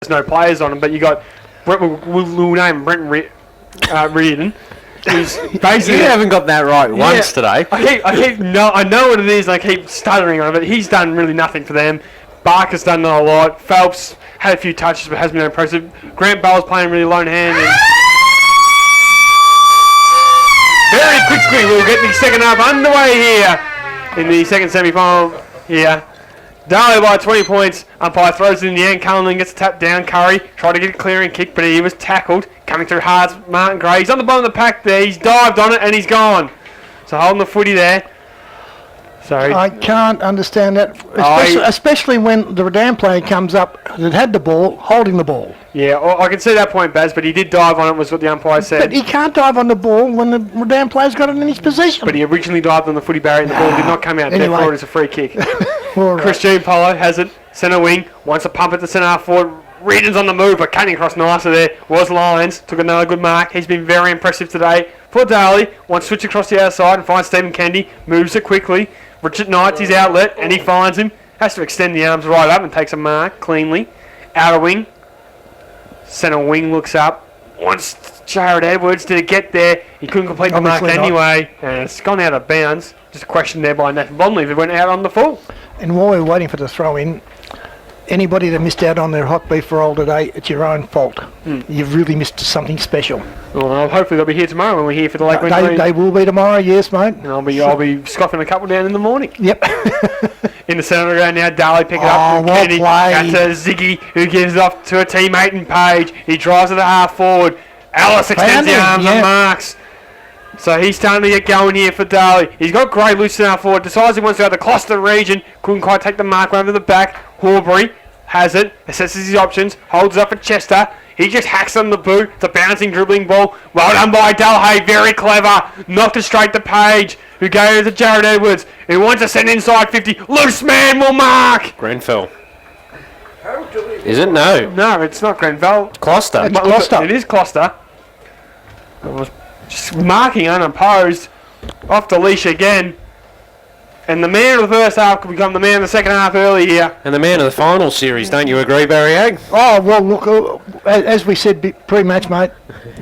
there's no players on him, but you got we'll name Brent Reardon. Who's basically, you haven't got that right once today. I know what it is, and I keep stuttering on it, but he's done really nothing for them. Barker's done a lot. Phelps had a few touches, but hasn't been impressive. Grant Bell's playing really lone hand. Very quickly, we'll get the second half underway here in the second semi-final here. Darley by 20 points. Umpire throws it in the end. Cullinan gets tapped down. Curry tried to get a clearing kick, but he was tackled. Coming through hard, Martin Gray. He's on the bottom of the pack there. He's dived on it and he's gone. So holding the footy there. Sorry. I can't understand that, especially when the Redan player comes up that had the ball, holding the ball. Yeah, I can see that point, Baz, but he did dive on it, was what the umpire said. But he can't dive on the ball when the Redan player's got it in his possession. But he originally dived on the footy barrier and the ball did not come out. Anyway. Therefore, it is a free kick. Right. Christian Polo has it, centre wing, wants to pump it to centre half forward. Reardon's on the move, but cutting across nicer there was Lyons. Took another good mark. He's been very impressive today. For Darley, wants to switch across the outside and finds Stephen Kendi. Moves it quickly. Richard Knight's his outlet, and he finds him. Has to extend the arms right up and takes a mark cleanly. Outer wing. Centre wing looks up. Wants Jared Edwards. Did it get there? He couldn't complete the mark anyway. And it's gone out of bounds. Just a question there by Nathan Bonley if it went out on the full. And while we're waiting for the throw in, anybody that missed out on their hot beef roll today, it's your own fault. You've really missed something special. Well, hopefully they'll be here tomorrow when we're here for the Lake Winter. They will be tomorrow, yes, mate. And I'll be scoffing a couple down in the morning. Yep. In the centre ground now, Darley pick it up from well Kennedy. played. That's Ziggy, who gives it off to a teammate in Page. He drives it a half forward. Alice extends the arms and marks. So he's starting to get going here for Darley. He's got Gray loose in our forward. Decides he wants to go to the Gloucester region. Couldn't quite take the mark over the back. Horbury has it. Assesses his options. Holds it up for Chester. He just hacks on the boot. It's a bouncing, dribbling ball. Well done by Dalhay. Very clever. Knocked it straight to Page, who gave it to Jared Edwards, who wants to send inside 50. Loose man will mark. Grenfell. Is it? No. No, it's not Grenfell. Gloucester. It's Gloucester. It is Gloucester. Just marking unopposed. Off to leash again. And the man of the first half could become the man of the second half early here. And the man of the final series, don't you agree, Barry Ag? Oh, well, look, as we said pre-match, mate,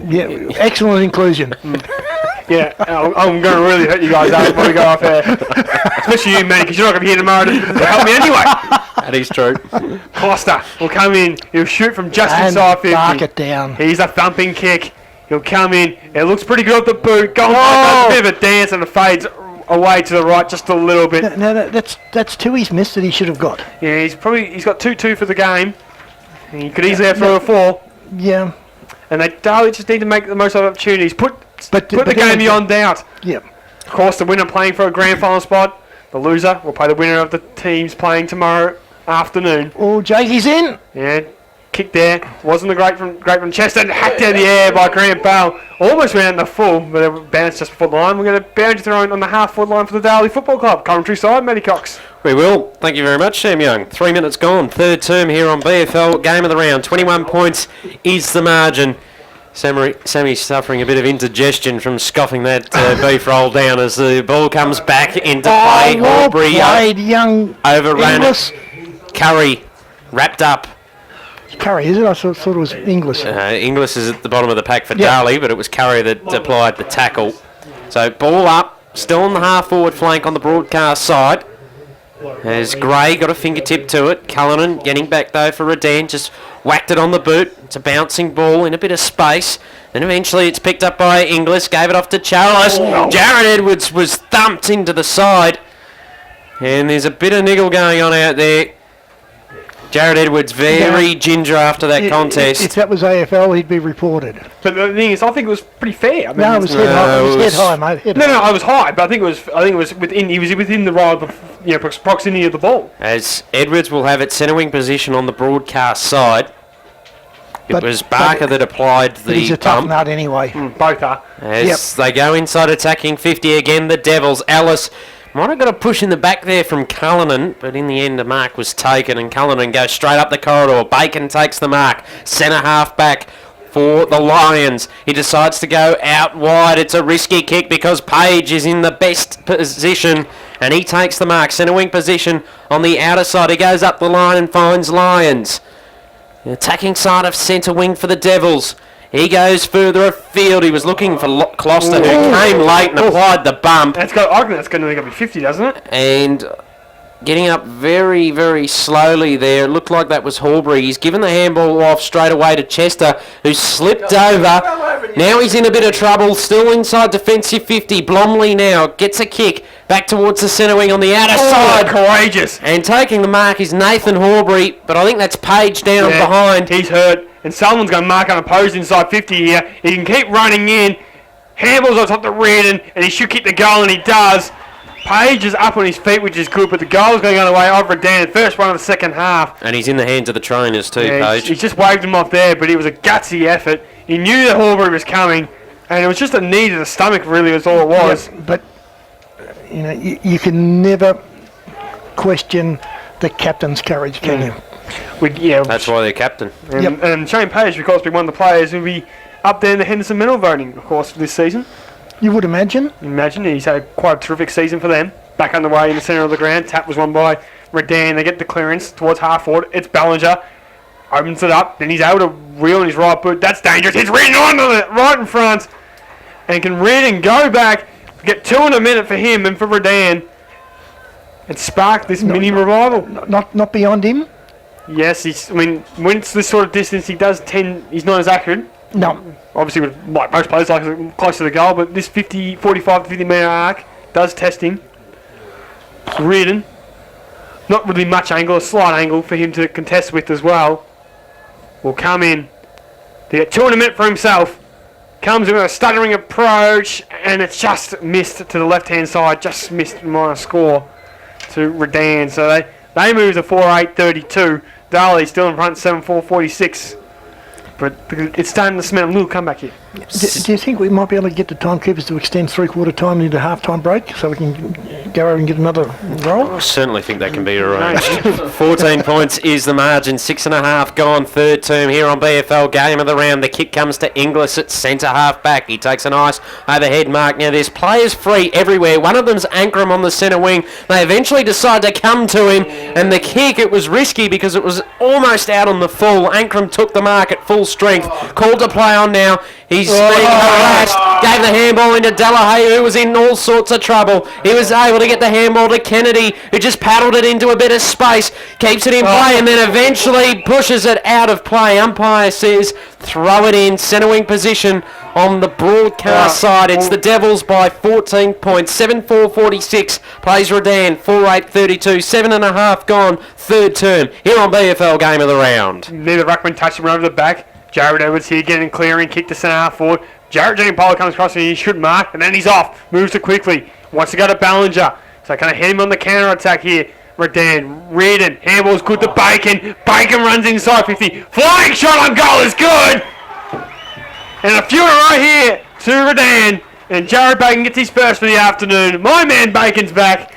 yeah, excellent inclusion. Yeah, I'm going to really hurt you guys out before we go off air. Especially you, man, because you're not going to be here tomorrow to help me anyway. That is true. Costa will come in. He'll shoot from just And inside 50. bark it down. He's a thumping kick. He'll come in. It looks pretty good off the boot. Going a bit of a dance and it fades away to the right just a little bit. No, that's two he's missed that he should have got. Yeah, he's got 2-2 for the game. He could easily have 3 or 4. Yeah. And they Darley just need to make the most of opportunities. Put the then game beyond doubt. Yep. Of course, the winner playing for a grand final spot. The loser will play the winner of the teams playing tomorrow afternoon. Oh, Jakey's in. Yeah, kick there. Wasn't the great from Chester. Hacked out of the air by Grant Bell. Almost went out in the full, but it bounced just before the line. We're going to bounce throw on the half-foot line for the Darley Football Club. Coventry side, Matty Cox. We will. Thank you very much, Sam Young. 3 minutes gone. Third term here on BFL. Game of the round. 21 points is the margin. Sammy's suffering a bit of indigestion from scoffing that beef roll down as the ball comes back into play. Well Aubrey played, young overran Inglis. it. Curry wrapped up. Curry, is it? I thought it was Inglis. Inglis is at the bottom of the pack for Darley, but it was Curry that applied the tackle. So ball up, still on the half-forward flank on the broadcast side. As Gray got a fingertip to it. Cullinan getting back though for Redan, just whacked it on the boot. It's a bouncing ball in a bit of space. And eventually it's picked up by Inglis, gave it off to Charles. Jared Edwards was thumped into the side. And there's a bit of niggle going on out there. Jared Edwards very ginger after that contest. If that was AFL, he'd be reported. But the thing is, I think it was pretty fair. I mean, No, it was head high, mate. Head No, high. I was high, but I think it was within. He was within the right, proximity of the ball. As Edwards will have its centre wing position on the broadcast side. It was Barker that applied the he's a tough bump. nut anyway. Both are. As they go inside attacking 50 again, the Devils. Alice might have got a push in the back there from Cullinan, but in the end a mark was taken and Cullinan goes straight up the corridor. Bacon takes the mark. Centre half back for the Lions. He decides to go out wide. It's a risky kick because Page is in the best position and he takes the mark. Centre wing position on the outer side. He goes up the line and finds Lions. The attacking side of centre wing for the Devils. He goes further afield. He was looking for Closter, who came late and applied the bump. I reckon that's going to be 50, doesn't it? And getting up very, very slowly there. It looked like that was Horbury. He's given the handball off straight away to Chester, who slipped over. Now he's in a bit of trouble. Still inside defensive 50. Blomley now gets a kick back towards the centre wing on the outer side. Courageous. And taking the mark is Nathan Horbury, but I think that's Page down behind. He's hurt. And Sullivan's going to mark unopposed inside 50 here. He can keep running in. Handballs on top to Reardon, and he should kick the goal, and he does. Page is up on his feet, which is good, but the goal's going the other way over Dan. First one of the second half. And he's in the hands of the trainers too, Page. He's just waved him off there, but it was a gutsy effort. He knew that Horbury was coming, and it was just a knee to the stomach, really, was all it was. Yeah, but, you can never question the captain's courage, can you? That's why they're captain. And Shane Page, of course, being one of the players who'll be up there in the Henderson Medal voting, of course, for this season. You would imagine. He's had quite a terrific season for them. Back underway in the centre of the ground. Tap was won by Redan. They get the clearance towards half forward. It's Ballinger. Opens it up. Then he's able to reel on his right boot. That's dangerous. He's Redan onto it right in front. And can Redan go back, get 2 in a minute for him and for Redan, and spark this mini revival. Not beyond him. Yes, when it's this sort of distance, he's not as accurate. No. Obviously, like most players, like close to the goal, but this 45 to 50 metre arc does test him. Reardon, not really much angle, a slight angle for him to contest with as well. Will come in. They get 2 in a minute for himself. Comes in with a stuttering approach, and it's just missed to the left-hand side. Just missed minor score to Redan. So they move to 4-8-32. Darley still in front, 7-4-46. But it's starting to smell a little comeback here. Do you think we might be able to get the timekeepers to extend three-quarter time into half-time break so we can go over and get another roll? I certainly think that can be arranged. 14 points is the margin. 6.5 gone. Third term here on BFL Game of the Round. The kick comes to Inglis at centre half back. He takes a nice overhead mark. Now there's players free everywhere. One of them's Ankrum on the centre wing. They eventually decide to come to him, and the kick, it was risky because it was almost out on the full. Ankrum took the mark at full strength. Called to play on now. He's being harassed. Gave the handball into Delahaye, who was in all sorts of trouble. He was able to get the handball to Kennedy, who just paddled it into a bit of space. Keeps it in play and then eventually pushes it out of play. Umpire says throw it in. Centre wing position on the broadcast side. It's the Devils by 14 points. 7-4-46. Plays Redan. 4-8-32. 7.5 gone. Third term. Here on BFL Game of the Round. Neither ruckman touched him over the back. Jared Edwards here getting clearing, kick to centre half forward. Jared Giampaolo comes across and he should mark, and then he's off. Moves it quickly. Wants to go to Ballinger. So kind of hit him on the counter attack here. Reardon. Handball's good to Bacon. Bacon runs inside 50. Flying shot on goal is good. And a few right here to Redan. And Jared Bacon gets his first for the afternoon. My man Bacon's back.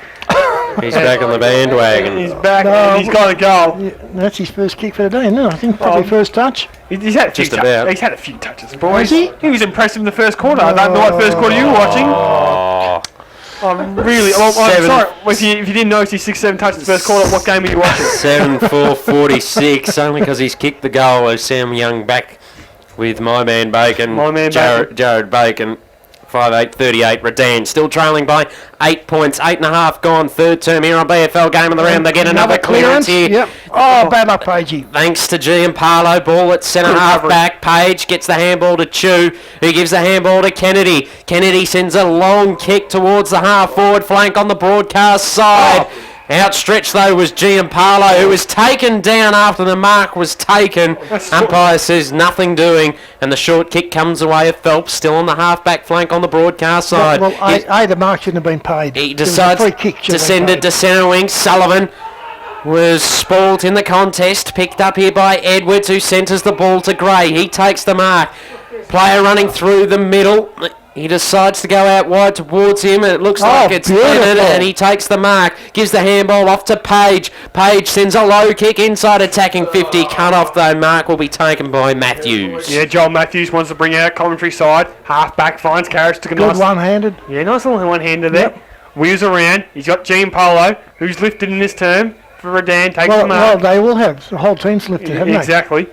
He's back on the bandwagon. He's back and he's got a goal. Yeah, that's his first kick for the day, no? I think probably first touch. He's had a few Just about. He's had a few touches, boys. Has he? He was impressive in the first quarter. I don't know what first quarter you were watching. I'm really... I'm sorry. If you didn't notice his 6-7 touches in the first quarter, what game were you watching? 7-4-46. Only because he's kicked the goal. As Sam Young back with my man Bacon. Jared Bacon. 5-8-38. Redan still trailing by 8 points. 8.5 gone. Third term here on BFL Game of the Round. They get another clearance here. Yep. Oh, bad luck, Pagey. Thanks to Giampaolo. Ball at centre half back. Page gets the handball to Chu, who gives the handball to Kennedy. Kennedy sends a long kick towards the half forward flank on the broadcast side. Outstretched though was Giampaolo, who was taken down after the mark was taken. Umpire says nothing doing, and the short kick comes away of Phelps, still on the half-back flank on the broadcast side. Well, the mark shouldn't have been paid. He decides to send it to centre wing. Sullivan was spoilt in the contest, picked up here by Edwards, who centres the ball to Gray. He takes the mark. Player running through the middle. He decides to go out wide towards him, and it looks like it's Bennett, and he takes the mark, gives the handball off to Page. Page sends a low kick inside attacking 50. Cut off though, mark will be taken by Matthews. Yeah, Joel Matthews wants to bring out commentary side. Half back finds Carriage, took a Good nice... one-handed. Yeah, nice little one-hander there. Wheels around. He's got Giampaolo, who's lifted in this term for Redan. Takes Well, the mark. they will have. The whole team's lifted, haven't they? Exactly.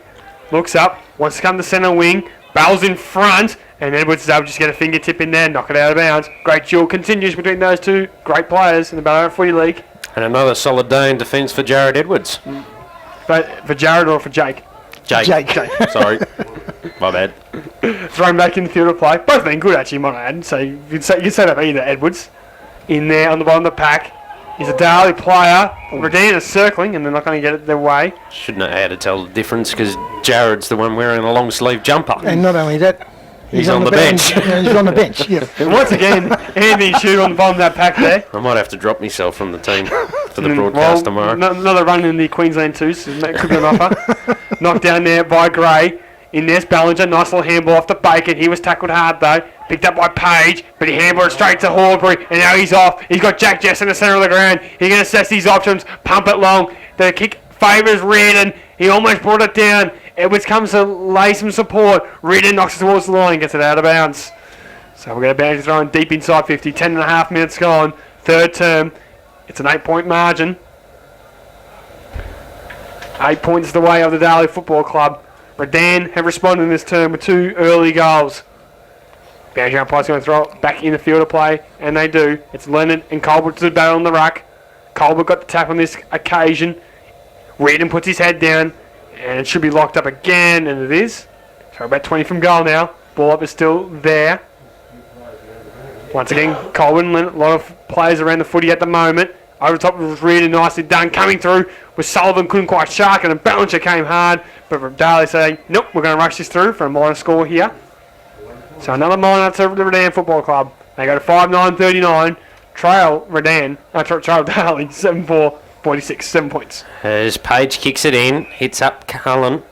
Looks up. Wants to come to centre wing. Bell's in front. And Edwards is able to just get a fingertip in there. Knock it out of bounds. Great duel continues between those two great players in the Ballarat Footy League. And another solid day in defence for Jared Edwards. But for Jared or for Jake? Jake. Sorry. My bad. Thrown back in the field of play. Both been good, actually, might I add. So you could say that either. Edwards in there on the bottom of the pack. He's a Darley player. Redan is circling, and they're not going to get it their way. Shouldn't know how to tell the difference because Jared's the one wearing a long sleeve jumper. And not only that, He's on the bench. He's on the bench, yeah. And once again, Anthony Shute on the bottom of that pack there. I might have to drop myself from the team for the broadcast tomorrow. Another run in the Queensland twos. So that could be an offer. Knocked down there by Gray. In there's Ballinger. Nice little handball off to Bacon. He was tackled hard though. Picked up by Page, but he handballed it straight to Horbury. And now he's off. He's got Jack Jess in the centre of the ground. He can assess these options. Pump it long. The kick favours Reardon. He almost brought it down. Edwards comes to lay some support. Reardon knocks it towards the line, gets it out of bounds. So we're going to bounce throwing deep inside 50. 10 and a half minutes gone. Third term. It's an 8-point margin. 8 points the way of the Darley Football Club. Redan have responded in this term with 2 early goals. Boundary umpire's going to throw it back in the field of play, and they do. It's Leonard and Colbert to the battle on the ruck. Colbert got the tap on this occasion. Reardon puts his head down, and it should be locked up again, and it is. So about 20 from goal now. Ball up is still there. Once again, Colbert and Leonard, a lot of players around the footy at the moment. Over the top was Reardon, nicely done. Coming through with Sullivan, couldn't quite shark it, and Ballinger came hard. But from Darley saying, nope, we're going to rush this through for a minor score here. So another minor to the Redan Football Club. They go to 5-9-39. Trail Redan, trail Darley, 7-4, 46, 7 points. As Page kicks it in, hits up Cullen.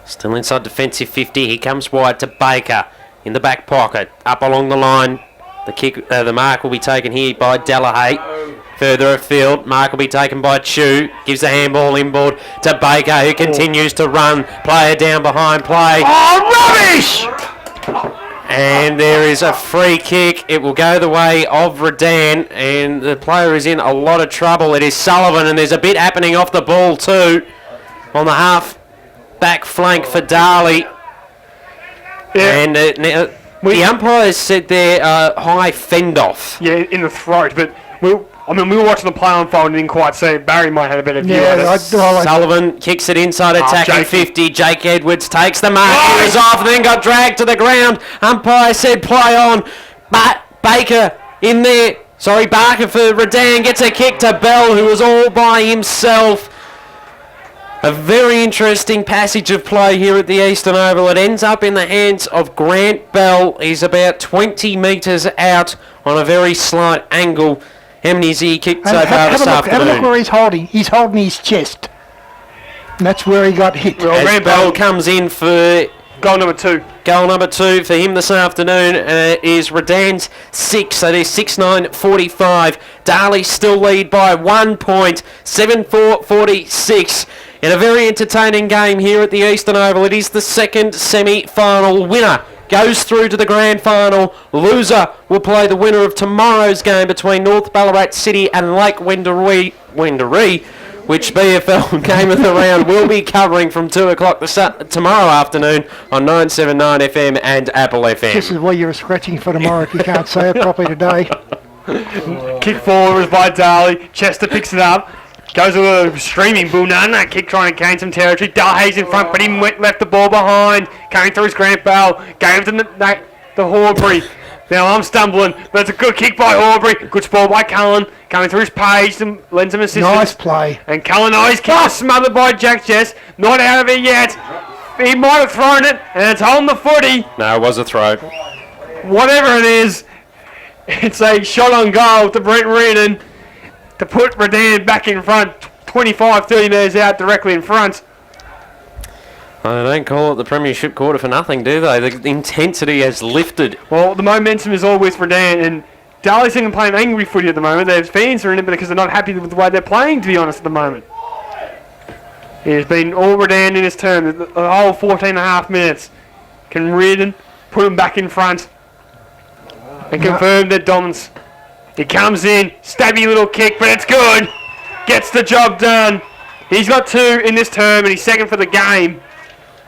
Still inside defensive 50. He comes wide to Baker in the back pocket. Up along the line. The mark will be taken here by Delahaye. Further afield, mark will be taken by Chu. Gives the handball inboard to Baker, who continues to run. Player down behind play. Oh, rubbish! And there is a free kick. It will go the way of Redan, and the player is in a lot of trouble. It is Sullivan, and there's a bit happening off the ball too on the half back flank for Darley. Yeah. And the umpires said they're high fend off. Yeah, in the throat, but we were watching the play unfold and didn't quite see it. Barry might have a better view of it. Sullivan kicks it inside, attacking Jake. 50. Jake Edwards takes the mark. He was off, then got dragged to the ground. Umpire said play on. But Baker in there. Barker for Redan gets a kick to Bell, who was all by himself. A very interesting passage of play here at the Eastern Oval. It ends up in the hands of Grant Bell. He's about 20 metres out on a very slight angle. How many has he kicked so far this afternoon? Have a look where he's holding. He's holding his chest. And that's where he got hit. Well, As Grant Bell Bell comes in for goal number 2. goal number 2 for him this afternoon is Redan's 6. So there's 6-9-45. Darley still lead by 1 point. 7-4-46. In a very entertaining game here at the Eastern Oval. It is the second semi-final. Winner goes through to the grand final. Loser will play the winner of tomorrow's game between North Ballarat City and Lake Wendouree, which BFL Game of the Round will be covering from 2 o'clock tomorrow afternoon on 979 FM and Apple FM. This is why you're scratching for tomorrow if you can't say it properly today. Kick forward was by Darley. Chester picks it up. Goes with a streaming Bunana kick trying to gain some territory. Delahaye's in front, but he left the ball behind. Coming through his Grant Bell. Gave him to the Horbury. Now I'm stumbling, but it's a good kick by Horbury. Good ball by Cullen. Coming through his Page, lends him assistance. Nice play. And Cullen, his kick was smothered by Jack Jess. Not out of it yet. He might have thrown it, and it's on the footy. No, it was a throw. Whatever it is, it's a shot on goal to Brent Reardon to put Redan back in front, 25, 30 metres out, directly in front. Well, they don't call it the Premiership quarter for nothing, do they? The intensity has lifted. Well, the momentum is all with Redan, and Darley's even playing angry footy at the moment. Their fans are in it because they're not happy with the way they're playing, to be honest, at the moment. It has been all Redan in his turn, the whole 14 and a half minutes. Can Reardon put him back in front and confirm their dominance? He comes in, stabby little kick, but it's good. gets the job done. He's got 2 in this term and he's second for the game.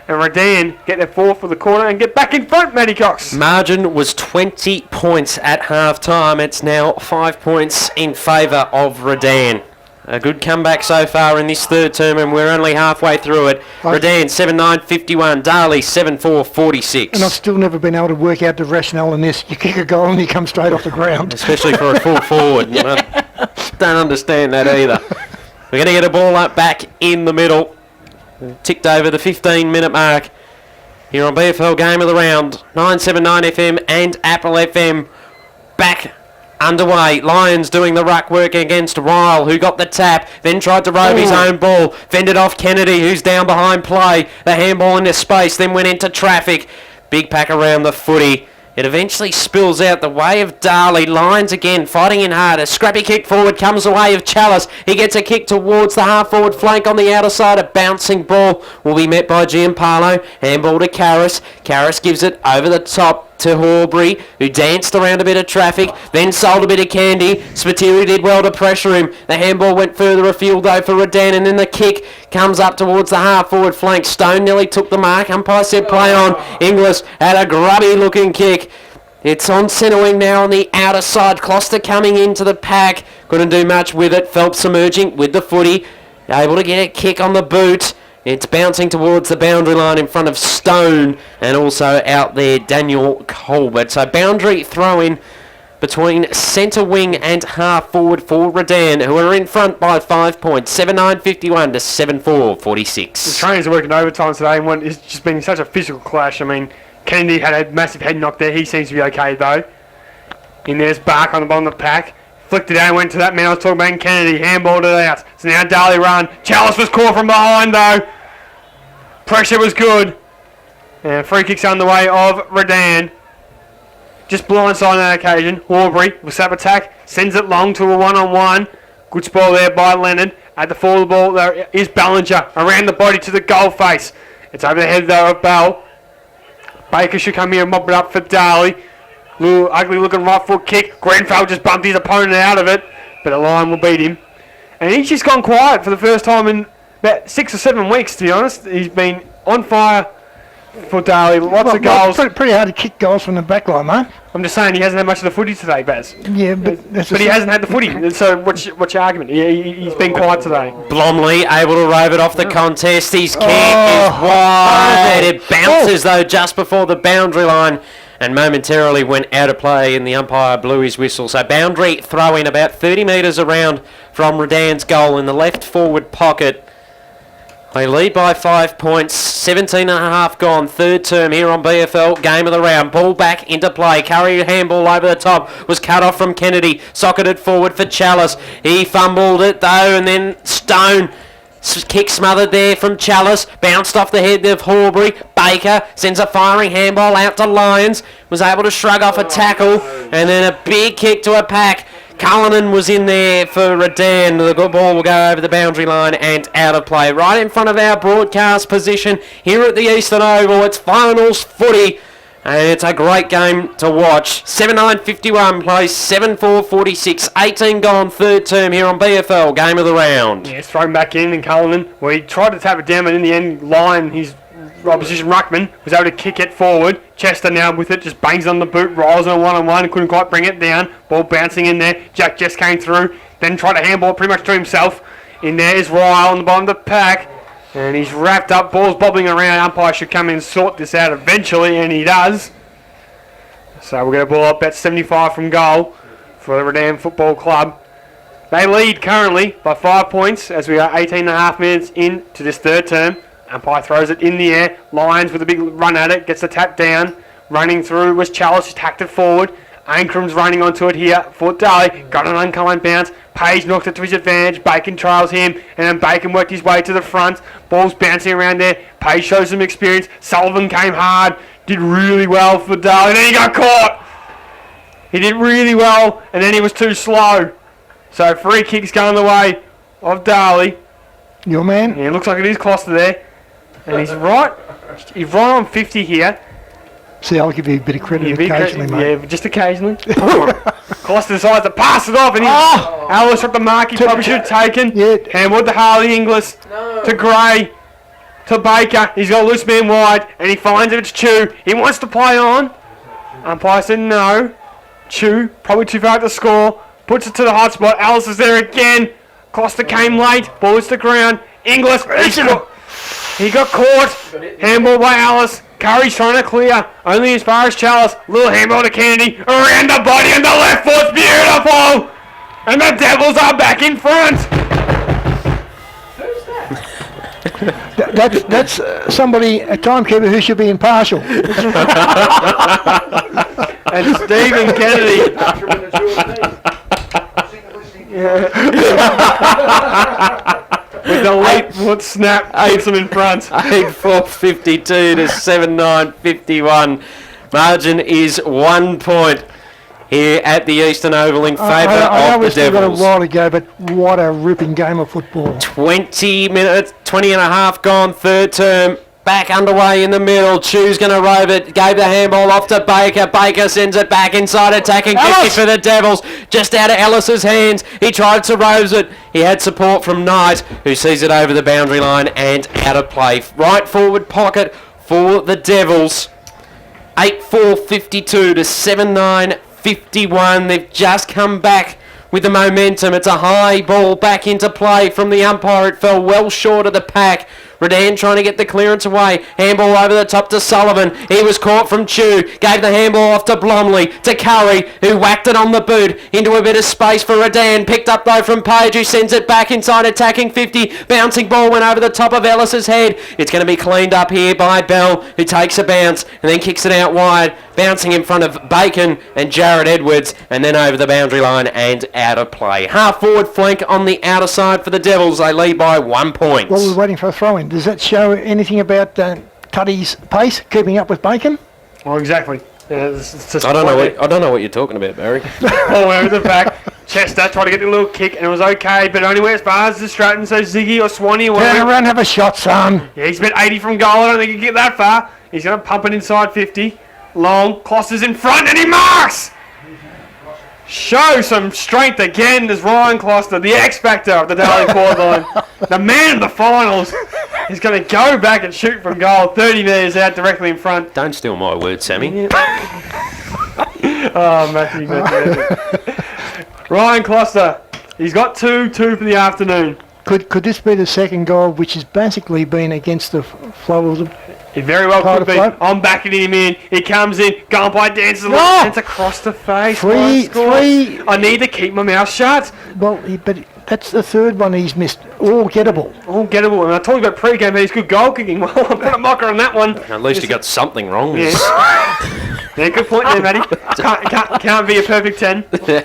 And Redan get their 4th for the quarter and get back in front, Matty Cox. Margin was 20 points at half-time. It's now 5 points in favour of Redan. A good comeback so far in this third term, and we're only halfway through it. Redan 7-9-51, Darley 7-4-46. And I've still never been able to work out the rationale in this. You kick a goal and you come straight off the ground. Especially for a full forward. I don't understand that either. We're going to get a ball up back in the middle. Ticked over the 15-minute mark here on BFL Game of the Round. 979 FM and Apple FM back underway. Lions doing the ruck work against Ryle, who got the tap, then tried to rove his own ball. Fended off Kennedy, who's down behind play. The handball into space, then went into traffic. Big pack around the footy. It eventually spills out the way of Darley. Lions again, fighting in hard. A scrappy kick forward comes the way of Chalice. He gets a kick towards the half-forward flank on the outer side. A bouncing ball will be met by Giampaolo. Handball to Karras. Karras gives it over the top to Horbury, who danced around a bit of traffic, then sold a bit of candy. Spiteri did well to pressure him. The handball went further afield though for Redan, and then the kick comes up towards the half-forward flank. Stone nearly took the mark. Umpire said play on. Inglis had a grubby-looking kick. It's on centre wing now on the outer side. Closter coming into the pack. Couldn't do much with it. Phelps emerging with the footy. Able to get a kick on the boot. It's bouncing towards the boundary line in front of Stone, and also out there Daniel Colbert. So boundary throw-in between centre wing and half forward for Redan, who are in front by 5 points, 7-9-51 to 7-4-46. The trainers are working overtime today, and it's just been such a physical clash. I mean, Kennedy had a massive head knock there. He seems to be okay though. In there's Bark on the bottom of the pack. Flicked it out, went to that man I was talking about, Kennedy, handballed it out. So now Darley run. Chalice was caught from behind though. Pressure was good. And free kick's on the way of Redan. Just blindside on that occasion. Horbury will sap attack. Sends it long to a one-on-one. Good spot there by Leonard. At the forward ball there is Ballinger. Around the body to the goal face. It's over the head though of Bell. Baker should come here and mop it up for Darley. Little ugly looking right foot kick. Grenfell just bumped his opponent out of it. But the line will beat him. And he's just gone quiet for the first time in about 6 or 7 weeks, to be honest. He's been on fire for Darley. Lots of goals. Pretty hard to kick goals from the back line, mate. I'm just saying he hasn't had much of the footy today, Baz. Yeah, but he hasn't had the footy. So what's your argument? He's been quiet today. Blomley able to rove it off the contest. His kick is wide. It bounces though just before the boundary line, and momentarily went out of play, and the umpire blew his whistle. So boundary throw in about 30 metres around from Redan's goal in the left forward pocket. They lead by 5 points, 17 and a half gone, third term here on BFL Game of the Round. Ball back into play, Curry handball over the top, was cut off from Kennedy, socketed forward for Chalice. He fumbled it though, and then Stone, kick smothered there from Chalice, bounced off the head of Horbury. Baker sends a firing handball out to Lyons, was able to shrug off a tackle, and then a big kick to a pack. Cullinan was in there for Redan. The good ball will go over the boundary line and out of play. Right in front of our broadcast position here at the Eastern Oval. It's finals footy, and it's a great game to watch. 7-9-51 plays 7-4-46. 18 gone, third term here on BFL Game of the Round. Yeah, it's thrown back in, and Cullinan, well, he tried to tap it down, but in the end, Lyon, his opposition ruckman, was able to kick it forward. Chester now with it, just bangs on the boot, rolls on a one-on-one, and couldn't quite bring it down. Ball bouncing in there. Jack just came through, then tried to handball it pretty much to himself. In there is Ryle on the bottom of the pack, and he's wrapped up, ball's bobbling around. Umpire should come in and sort this out eventually, and he does. So we're going to ball up about 75 from goal for the Redan Football Club. They lead currently by 5 points as we are 18 and a half minutes into this third term. Umpire throws it in the air. Lyons with a big run at it. Gets the tap down. Running through was Chalice. Just tacked it forward. Ankram's running onto it here for Darley. Got an uncommon bounce. Page knocked it to his advantage. Bacon trails him. And then Bacon worked his way to the front. Ball's bouncing around there. Page shows some experience. Sullivan came hard. Did really well for Darley. And then he got caught. He did really well. And then he was too slow. So free kick's going the way of Darley. Your man? Yeah, it looks like it is Costa there. And he's right on 50 here. See, I'll give you a bit of credit occasionally, mate. Yeah, just occasionally. Come on. Costa decides to pass it off, and Alice at the mark he probably should have taken. Yeah. Handball to Harley Inglis, to Gray, to Baker. He's got a loose man wide, and he finds it. It's Chew. He wants to play on. Umpire said no. Chew, probably too far to score. Puts it to the hot spot. Alice is there again. Costa came late. Ball is to ground. Inglis, he got caught. Handball by Alice. Curry's trying to clear. Only as far as Chalice. Little handball to Kennedy. Around the body and the left foot's beautiful. And the Devils are back in front. That's somebody, a timekeeper who should be impartial. And Stephen Kennedy. With the late foot snap, puts them in front. 8-4-52 to 7-9-51. Margin is 1 point here at the Eastern Oval in favour I know of we've the still got a Devils. while to go, but what a ripping game of football. 20 minutes, 20 and a half gone, third term. Back underway in the middle. Chew's going to rove it. Gave the handball off to Baker. Baker sends it back inside, attacking 50 for the Devils. Just out of Ellis's hands. He tried to rose it. He had support from Knight, who sees it over the boundary line and out of play. Right forward pocket for the Devils. 8-4-52 to 7-9-51. They've just come back with the momentum. It's a high ball back into play from the umpire. It fell well short of the pack. Redan trying to get the clearance away. Handball over the top to Sullivan. He was caught from Chew. Gave the handball off to Blomley. To Curry, who whacked it on the boot. Into a bit of space for Redan. Picked up though from Page, who sends it back inside, attacking 50. Bouncing ball went over the top of Ellis's head. It's going to be cleaned up here by Bell, who takes a bounce and then kicks it out wide. Bouncing in front of Bacon and Jared Edwards. And then over the boundary line and out of play. Half forward flank on the outer side for the Devils. They lead by 1 point. Well, we're waiting for a throw-in. Does that show anything about Tuddy's pace, keeping up with Bacon? Oh, exactly. Yeah, it's just I don't know what you're talking about, Barry. all over the back. Chester tried to get the little kick and it was okay, but only went as far as the Stratton, so Ziggy or Swanee or Turn around, have a shot, son. Yeah, he's been 80 from goal. I don't think he can get that far. He's going to pump it inside 50. Long, Kloster's in front and he marks! Show some strength again, as Ryan Kloster, the X Factor of the Darley forward line. The man in the finals. He's going to go back and shoot from goal, 30 metres out directly in front. Don't steal my words, Sammy. Oh, Matthew. Ryan Kloster, he's got two for the afternoon. Could this be the second goal, which has basically been against the flow of the... It very well Part could of be. float. I'm backing him in. He comes in. Going by dances a little. No! It's across the face. Three. I need to keep my mouth shut. Well, but that's the third one he's missed. All gettable. All gettable. And I told you about pre-game, but he's good goal kicking. Well, I'm putting a mocker on that one. At least you got something wrong. Yes. Yeah, good point there, Matty. Can't be a perfect 10.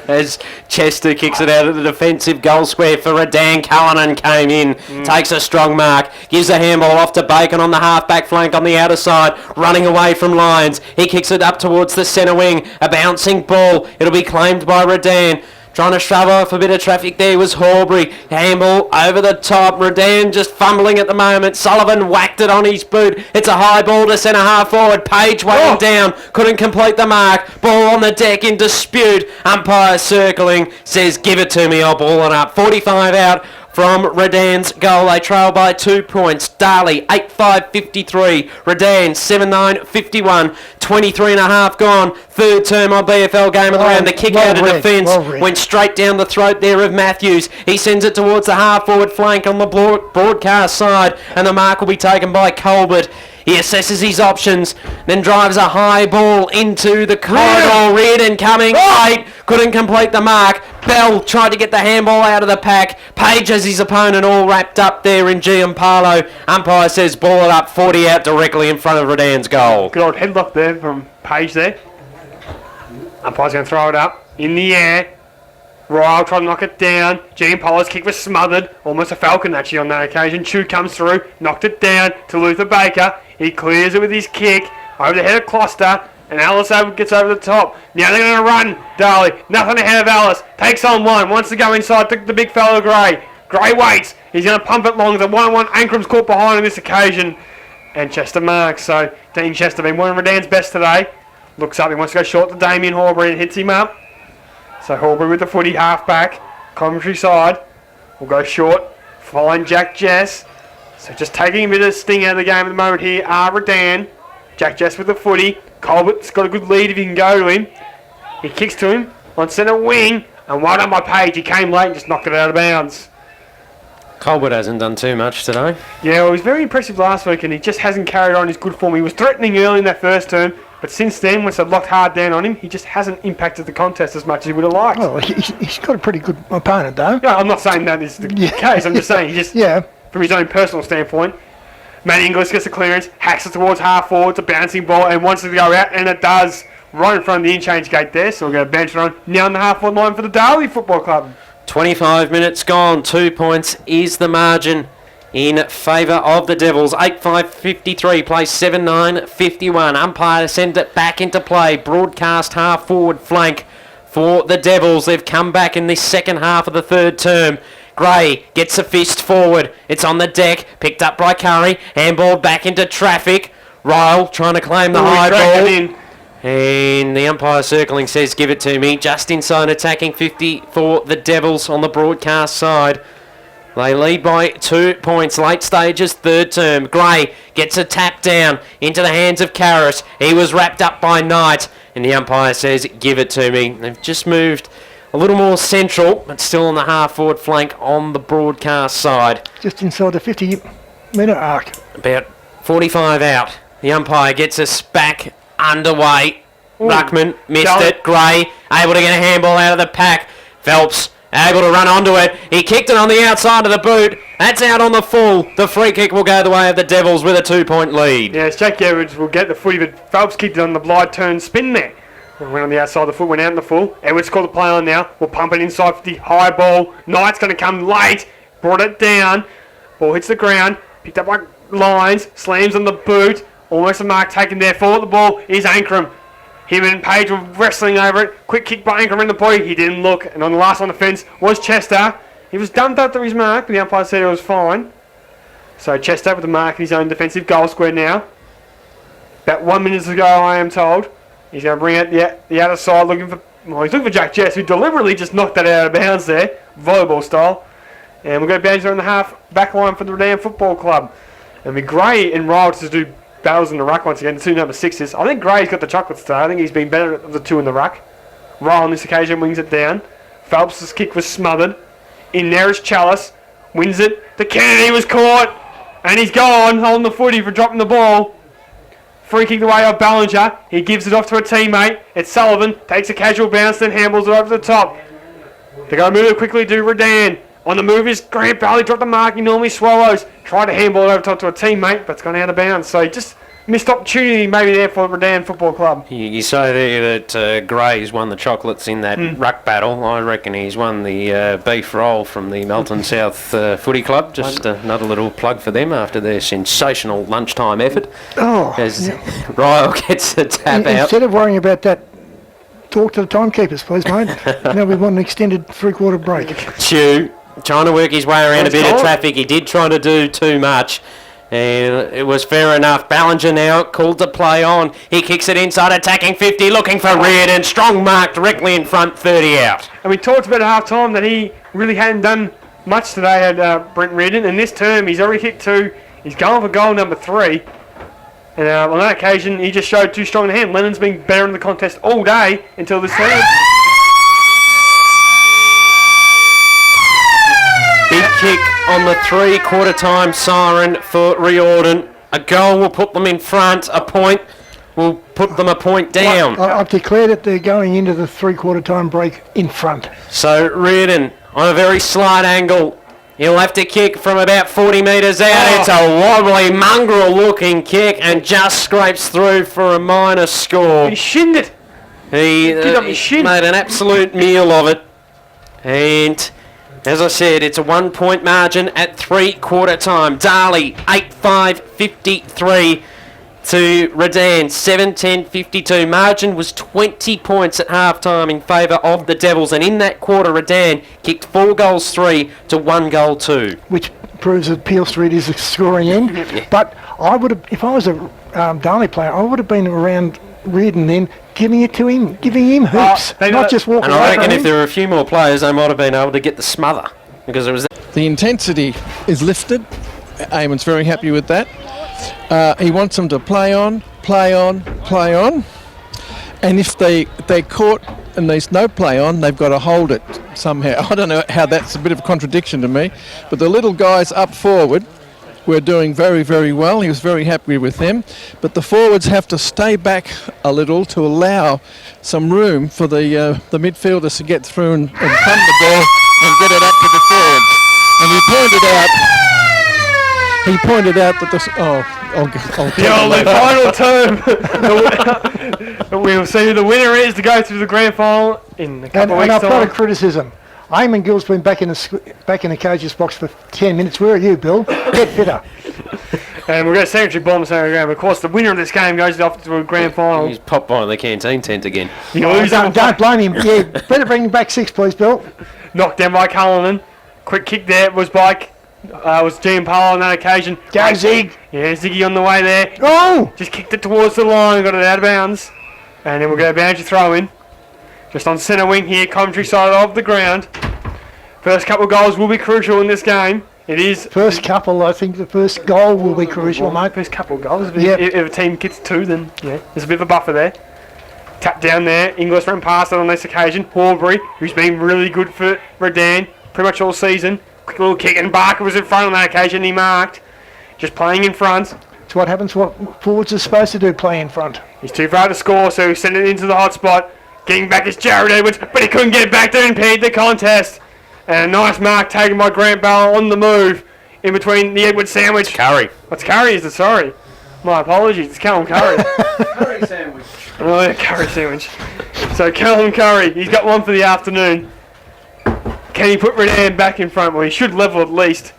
As Chester kicks it out of the defensive goal square for Redan. Cullinan came in, takes a strong mark, gives a handball off to Bacon on the half-back flank on the outer side, running away from Lyons. He kicks it up towards the centre wing, a bouncing ball. It'll be claimed by Redan. Trying to shove off a bit of traffic there was Horbury. Handball over the top. Redan just fumbling at the moment. Sullivan whacked it on his boot. It's a high ball to centre half forward. Page weighing down. Couldn't complete the mark. Ball on the deck in dispute. Umpire circling. Says, give it to me. I'll ball it up. 45 out from Redan's goal. They trail by 2 points. Darley 8-5-53. Redan 7-9-51. 23 and a half gone. Third term on BFL game of the round. The kick out of defence went straight down the throat there of Matthews. He sends it towards the half forward flank on the broadcast side, and the mark will be taken by Colbert. He assesses his options, then drives a high ball into the corridor. Reardon coming late, couldn't complete the mark. Bell tried to get the handball out of the pack. Page has his opponent all wrapped up there in Giampaolo. Umpire says ball it up, 40 out directly in front of Redan's goal. Good old headlock there from Page there. Umpire's going to throw it up in the air. Ryle tried to knock it down. Giampaolo's kick was smothered. Almost a falcon actually on that occasion. Chew comes through, knocked it down to Luther Baker. He clears it with his kick over the head of Kloster, and Alice gets over the top. Now they're going to run, Darley. Nothing ahead of Alice. Takes on one. Wants to go inside. Took the big fellow Gray. Gray waits. He's going to pump it long. The 1-1 Ancram's caught behind on this occasion. And Chester marks. So Dean Chester been one of Redan's best today. Looks up. He wants to go short to Damien Horbury and hits him up. So Horbury with the footy, half back. Commentary side. We'll go short. Find Jack Jess. So just taking a bit of sting out of the game at the moment here are Redan. Jack Jess with the footy. Colbert's got a good lead if he can go to him. He kicks to him on centre wing. And well done by Page. He came late and just knocked it out of bounds. Colbert hasn't done too much today. Yeah, well, he was very impressive last week and he just hasn't carried on his good form. He was threatening early in that first term, but since then, once they've locked hard down on him, he just hasn't impacted the contest as much as he would have liked. Well, he's got a pretty good opponent, though. Yeah, I'm not saying that is the case. I'm just saying he just, from his own personal standpoint, Matt Inglis gets the clearance, hacks it towards half forward, it's a bouncing ball and wants it to go out, and it does. Right in front of the interchange gate there, so we're going to bench it on now on the half-forward line for the Darley Football Club. 25 minutes gone. 2 points is the margin in favour of the Devils. 8-5-53, play 7-9-51. Umpire to send it back into play. Broadcast half-forward flank for the Devils. They've come back in this second half of the third term. Gray gets a fist forward. It's on the deck, picked up by Curry. Handball back into traffic. Ryle trying to claim the high ball. And the umpire circling says, give it to me. Just inside attacking 50 for the Devils on the broadcast side. They lead by 2 points. Late stages, third term. Gray gets a tap down into the hands of Karras. He was wrapped up by Knight. And the umpire says, give it to me. They've just moved a little more central, but still on the half-forward flank on the broadcast side. Just inside the 50-minute arc. About 45 out. The umpire gets us back underway. Ruckman missed it. Gray able to get a handball out of the pack. Phelps able to run onto it. He kicked it on the outside of the boot. That's out on the full. The free kick will go the way of the Devils with a 2-point lead. Yes, Jack Edwards will get the footy, but Phelps kicked it on the blind turn spin there. Went on the outside of the foot, went out in the full. Edwards called the play on now. We'll pump it inside for the high ball. Knight's going to come late. Brought it down. Ball hits the ground. Picked up by Lyons. Slams on the boot. Almost a mark taken there. Forward the ball is Ankrum. Him and Page were wrestling over it. Quick kick by Ankrum in the body. He didn't look. And on the last on the fence was Chester. He was dumped after his mark, but the umpire said it was fine. So Chester with the mark in his own defensive goal square now. About 1 minute to go, I am told. He's going to bring out the outer side looking for... Well, he's looking for Jack Jess, who deliberately just knocked that out of bounds there. Volleyball style. And we'll go bounce on the half back line for the Redan Football Club. And with Gray and Ryle to do battles in the ruck once again, the two number 6s. I think Gray's got the chocolates today. I think he's been better of the two in the ruck. Ryle on this occasion wings it down. Phelps' kick was smothered. In there is Chalice. Wins it. The Kennedy was caught. And he's gone, holding the footy for dropping the ball. Free kick away of Ballinger. He gives it off to a teammate. It's Sullivan. Takes a casual bounce, then handballs it over the top. They're going to move it quickly to Redan. On the move is Grant Barley, dropped the mark he normally swallows. Tried to handball it over top to a teammate, but it's gone out of bounds. So just missed opportunity maybe there for Redan Football Club. You say there that Gray's won the chocolates in that ruck battle. I reckon he's won the beef roll from the Melton South Footy Club. Just another little plug for them after their sensational lunchtime effort. As Ryle gets a tap out. Instead of worrying about that, talk to the timekeepers, please, mate. Now we want an extended three-quarter break. Chew. Trying to work his way around a bit of traffic. He did try to do too much. And it was fair enough. Ballinger now called to play on. He kicks it inside, attacking 50, looking for Reardon. Strong mark directly in front, 30 out. And we talked about at half-time that he really hadn't done much today at Brent Reardon. And this term, he's already hit 2. He's going for goal number 3. And on that occasion, he just showed too strong a hand. Lennon's been better in the contest all day until this term. Big kick on the 3/4 time siren for Riordan. A goal will put them in front. A point will put them a point down. I've declared that they're going into the three-quarter time break in front. So Riordan on a very slight angle. He'll have to kick from about 40 metres out. It's a wobbly, mongrel-looking kick and just scrapes through for a minor score. He shinned it. He made an absolute meal of it. And... as I said, it's a 1 point margin at 3/4 time. Darley, 8-5-53 to Redan, 7-10-52. Margin was 20 points at half-time in favour of the Devils. And in that quarter, Redan kicked 4 goals 3 to 1 goal 2. Which proves that Peel Street is a scoring end. But I would have, if I was a Darley player, I would have been around Reardon then giving it to him, giving him hoops, they not got- just walking And away I from reckon if him. there were a few more players, they might have been able to get the smother because it was. The intensity is lifted. Eamon's very happy with that. He wants them to play on. And if they're caught and there's no play on, they've got to hold it somehow. I don't know how that's a bit of a contradiction to me. But the little guys up forward were doing very, very well. He was very happy with them. But the forwards have to stay back a little to allow some room for the midfielders to get through and pump the ball and get it up to the forwards. And he pointed out that this. I'll The only final term. We'll see who the winner is to go through the grand final in a couple of And weeks' I've got a time. criticism. Eamon Gill's been back in the coach's box for 10 minutes. Where are you, Bill? Get fitter. And we've got Secretary Bomb Grand. Of course, the winner of this game goes off to a grand final. He's popped by the canteen tent again. You lose Don't blame him. Yeah, better bring him back 6, please, Bill. knocked down by Cullinan. Quick kick there was by was Giampaolo on that occasion. Go, Zig. Yeah, Ziggy on the way there. Oh! Just kicked it towards the line, got it out of bounds. And then we'll go boundary throw in. Just on centre wing here, Coventry side of the ground. First couple of goals will be crucial in this game. It is First couple, I think the first goal will be crucial, mate. first couple of goals. If, Yep. if a team gets 2, then yeah, there's a bit of a buffer there. Tap down there. Inglis ran past it on this occasion. Horbury, who's been really good for Redan pretty much all season. Quick little kick, and Barker was in front on that occasion. He marked. Just playing in front. It's what happens, what forwards are supposed to do, play in front. He's too far to score, so he sent it into the hot spot. Getting back is Jared Edwards, but he couldn't get back to impede the contest. And a nice mark taken by Grant Bell on the move in between the Edwards sandwich. Curry. What's Curry? Is it? Sorry. My apologies. It's Callum Curry. Curry sandwich. Oh, yeah, Curry sandwich. So Callum Curry, he's got one for the afternoon. Can he put Redan back in front? Well, he should level at least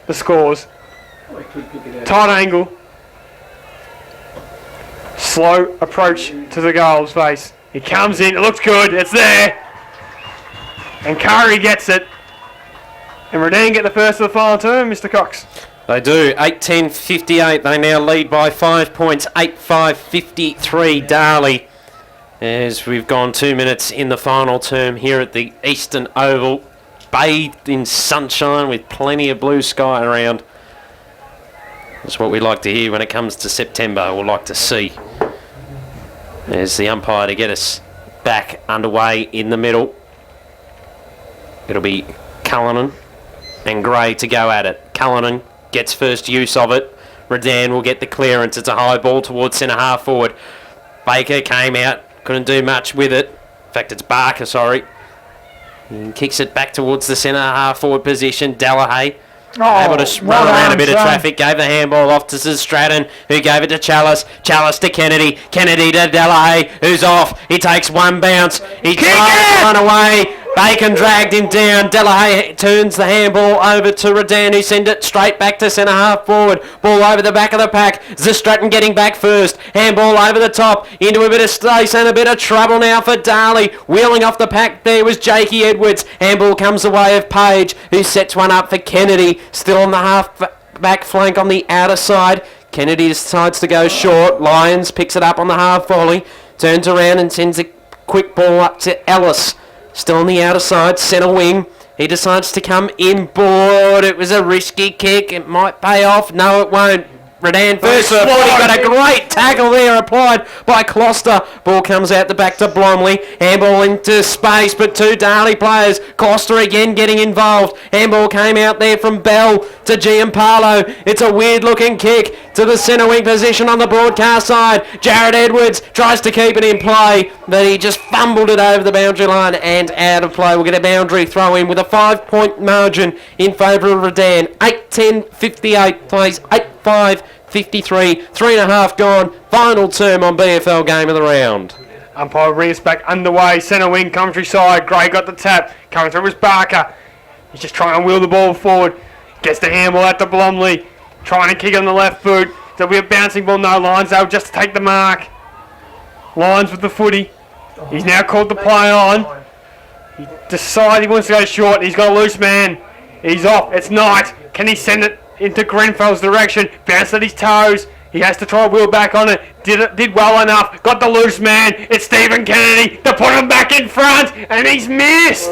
the scores. Oh, he could pick it out. Tight angle. Slow approach to the goal's face. He comes in. It looks good. It's there. And Curry gets it. And Redan get the first of the final term, Mr. Cox. They do. 8-10-58. They now lead by 5 points. 8-5-53 Darley. As we've gone 2 minutes in the final term here at the Eastern Oval. Bathed in sunshine with plenty of blue sky around. That's what we like to hear when it comes to September. We'd like to see. There's the umpire to get us back underway in the middle. It'll be Cullinan and Gray to go at it. Cullinan gets first use of it. Redan will get the clearance. It's a high ball towards centre half forward. Baker came out, couldn't do much with it. In fact, it's Barker, sorry. He kicks it back towards the centre half forward position. Delahaye able to well run around a done, bit of son. traffic. Gave the handball off to Stratton, who gave it to Chalice. Chalice to Kennedy. Kennedy to Delahaye, who's off. He takes one bounce. He tries to run away. Bacon dragged him down. Delahaye turns the handball over to Redan, who sends it straight back to centre half forward. Ball over the back of the pack. Stratton getting back first. Handball over the top. Into a bit of space and a bit of trouble now for Darley. Wheeling off the pack there was Jakey Edwards. Handball comes the way of Page, who sets one up for Kennedy. Still on the half back flank on the outer side. Kennedy decides to go short. Lyons picks it up on the half volley. Turns around and sends a quick ball up to Ellis. Still on the outer side, centre wing. He decides to come inboard. It was a risky kick. It might pay off. No, it won't. Redan first for the footy. Got a great tackle there applied by Closter. Ball comes out the back to Blomley. Handball into space, but 2 Darley players. Closter again getting involved. Handball came out there from Bell to Giampaolo. It's a weird looking kick to the centre wing position on the broadcast side. Jared Edwards tries to keep it in play, but he just fumbled it over the boundary line and out of play. We'll get a boundary throw in with a 5-point margin in favour of Redan. 8-10-58 plays 8-5-53. 3.5 gone. Final term on BFL game of the round. Umpire rings back underway. Centre wing, Countryside. Gray got the tap. Coming through was Barker. He's just trying to wheel the ball forward. Gets the handball out to Blomley. Trying to kick on the left foot. There'll be a bouncing ball. No Lines. They'll just take the mark. Lines with the footy. He's now called the play on. He decides he wants to go short. He's got a loose man. He's off. It's Knight. Can he send it into Grenfell's direction? Bounce at his toes. He has to try to wheel back on it. Did well enough. Got the loose man. It's Stephen Kennedy to put him back in front, and he's missed.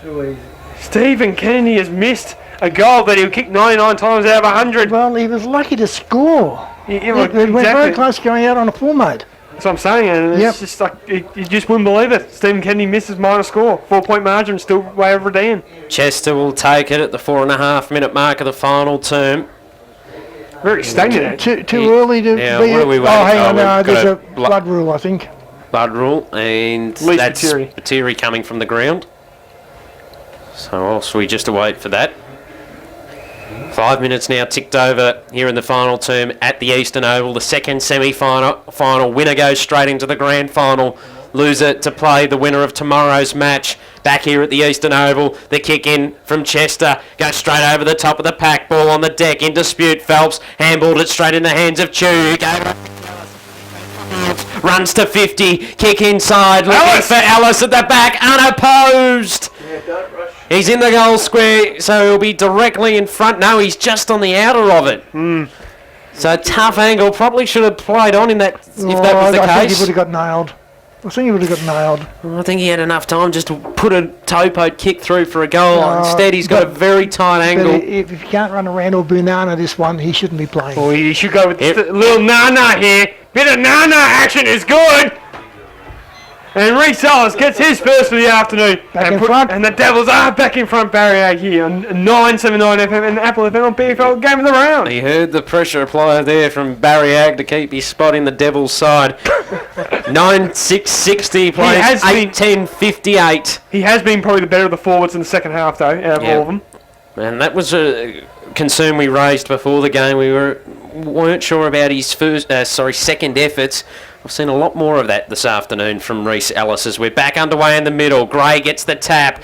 Too easy. Stephen Kennedy has missed a goal that he'll kick 99 times out of 100. Well, he was lucky to score. Yeah, It went very close going out on a full mate. That's what I'm saying, and Yep. it's just like you just wouldn't believe it. Stephen Kennedy misses minor score, 4-point margin, still way over Dan. Chester will take it at the 4.5-minute mark of the final term. Very stagnant. Too early to Yeah, be... what are we oh, waiting hang for? on, no, We've there's got a a blood rule, I think. Blood rule, and Least that's Materi. Materi coming from the ground. So whilst we just await for that. 5 minutes now ticked over here in the final term at the Eastern Oval. The second semi-final winner goes straight into the grand final. Loser to play the winner of tomorrow's match. Back here at the Eastern Oval, the kick in from Chester goes straight over the top of the pack. Ball on the deck in dispute. Phelps handballed it straight in the hands of Chu. Runs to 50, kick inside, looking for Ellis at the back, unopposed. Yeah, don't rush. He's in the goal square, so he'll be directly in front. No, he's just on the outer of it. So tough angle. Probably should have played on in that if that was the I think he case. would have got nailed. I think he would have got nailed. I think he had enough time just to put a toe-poke kick through for a goal. No, Instead, he's got a very tight But angle. if you can't run around or banana this one, he shouldn't be playing. Well, you should go with Yep. the little Nana here. Bit of Nana action is good. And Reece Ellis gets his first for the afternoon. Back in front. And the Devils are back in front, Barry Ag here on 979 FM and Apple FM on BFL Game of the Round. He heard the pressure applied there from Barry Ag to keep his spot in the Devils' side. 9-6-60 plays has been- 8-10-58. He has been probably the better of the forwards in the second half, though, out of Yeah. all of them. And that was a concern we raised before the game. We weren't sure about his second efforts. I've seen a lot more of that this afternoon from Reece Ellis as we're back underway in the middle. Gray gets the tap.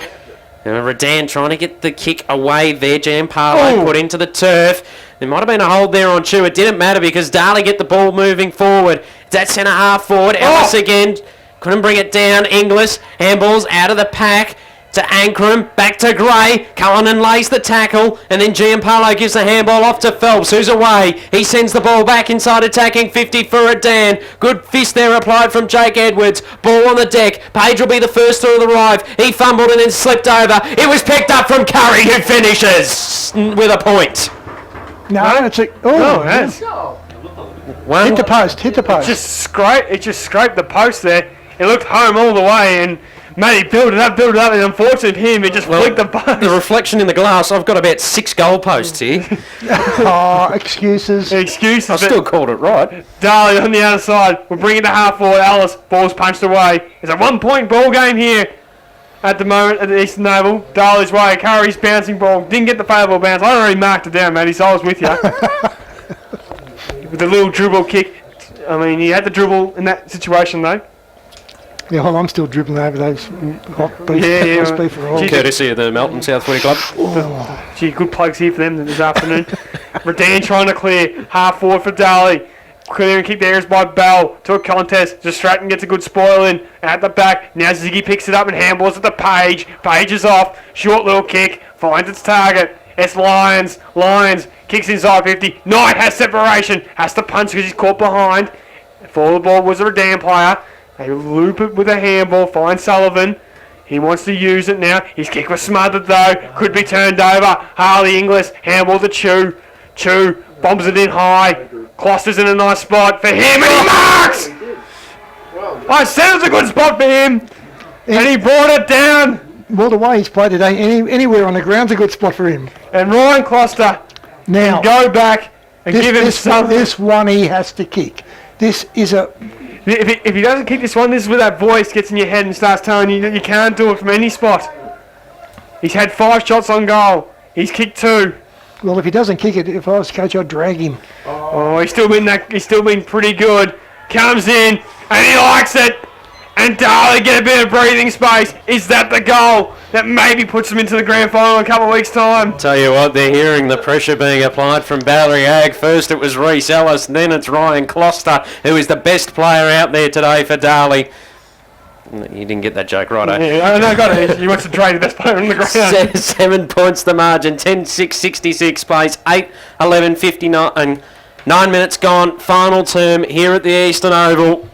Redan trying to get the kick away there. Gianpaolo put into the turf. There might have been a hold there on Chu. It didn't matter because Darley get the ball moving forward. It's that centre half forward. Ellis again. Couldn't bring it down. Inglis handballs out of the pack. To Ankrum, back to Gray. Cullinan lays the tackle, and then Gianpaolo gives the handball off to Phelps, who's away. He sends the ball back inside attacking 50 for Redan. Good fist there applied from Jake Edwards. Ball on the deck. Page will be the first to arrive. He fumbled and then slipped over. It was picked up from Curry, who finishes with a point. No, it's a... Oh, yes. Well, Hit the post, hit the post. It just scraped the post there. It looked home all the way, and Matty built it up, and unfortunately for him, it just flicked the post. the reflection in the glass, I've got about 6 goal posts here. Oh, excuses. Excuses. I still called it right. Darley on the outer side. We'll bring it to half forward. Ellis, ball's punched away. It's a 1-point ball game here at the moment at the Eastern Oval. Darley's way. Curry's bouncing ball. Didn't get the favourable bounce. I already marked it down, Matty, so I was with you. With the little dribble kick. I mean, he had the dribble in that situation, though. Yeah, well, I'm still dribbling over those hot beef. Yeah, roast beef are all. Gee, Courtesy of the Melton South Footy Club. Gee, good plugs here for them this afternoon. Redan trying to clear. Half forward for Darley. Clear and kick the airs by Bell to a contest. Just Stratton gets a good spoil in at the back. Now Ziggy picks it up and handballs at the Page. Page is off. Short little kick. Finds its target. It's Lyons. Lyons kicks inside 50. Knight has separation. Has to punch because he's caught behind. For the ball was a Redan player. They loop it with a handball. Find Sullivan. He wants to use it now. His kick was smothered though. Could be turned over. Harley Inglis. Handball to Chu. Chu bombs it in high. Kloster's in a nice spot for him and he marks! I said it was a good spot for him. And he brought it down. Well, the way he's played today, anywhere on the ground's a good spot for him. And Ryan Kloster Now, go back and give him this something. this one he has to kick. This is a... If he doesn't kick this one, this is where that voice gets in your head and starts telling you that you can't do it from any spot. He's had 5 shots on goal. He's kicked 2. Well, if he doesn't kick it, if I was coach, I'd drag him. Oh, he's still been pretty good. Comes in and he likes it. And Darley get a bit of breathing space. Is that the goal that maybe puts them into the grand final in a couple of weeks' time? Tell you what, they're hearing the pressure being applied from Ballarat Ag. First it was Reece Ellis, and then it's Ryan Kloster, who is the best player out there today for Darley. You didn't get that joke right, eh? Yeah, I know, got it. He wants to trade the best player on the ground. 7 points the margin, 10-6-66 plays, 8-11-59, and 9 minutes gone, final term here at the Eastern Oval.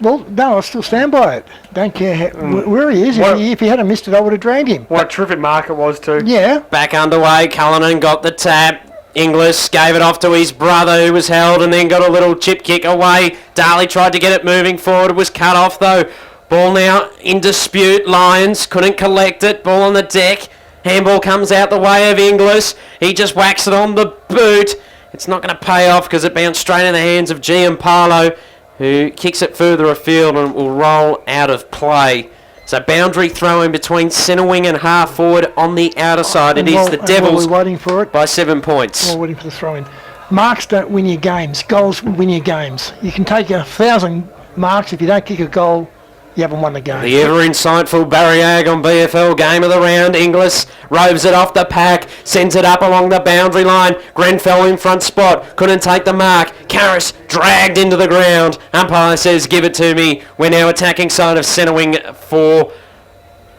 Well, no, I still stand by it. Don't care where he is. If he hadn't missed it, I would have drained him. What a terrific mark it was too. Yeah. Back underway, Cullinan got the tap. Inglis gave it off to his brother who was held and then got a little chip kick away. Darley tried to get it moving forward, was cut off though. Ball now in dispute. Lions couldn't collect it. Ball on the deck. Handball comes out the way of Inglis. He just whacks it on the boot. It's not going to pay off because it bounced straight in the hands of Giampaolo, who kicks it further afield and will roll out of play. So boundary throw in between centre wing and half forward on the outer side. It is the Devils we're waiting for it. by 7 points. We're waiting for the throw in. Marks don't win your games. Goals win your games. You can take 1,000 marks. If you don't kick a goal, you haven't won the game. The ever insightful Barry Ag on BFL game of the round. Inglis roves it off the pack, sends it up along the boundary line. Grenfell in front spot, couldn't take the mark. Karras dragged into the ground. Umpire says, give it to me. We're now attacking side of centre wing for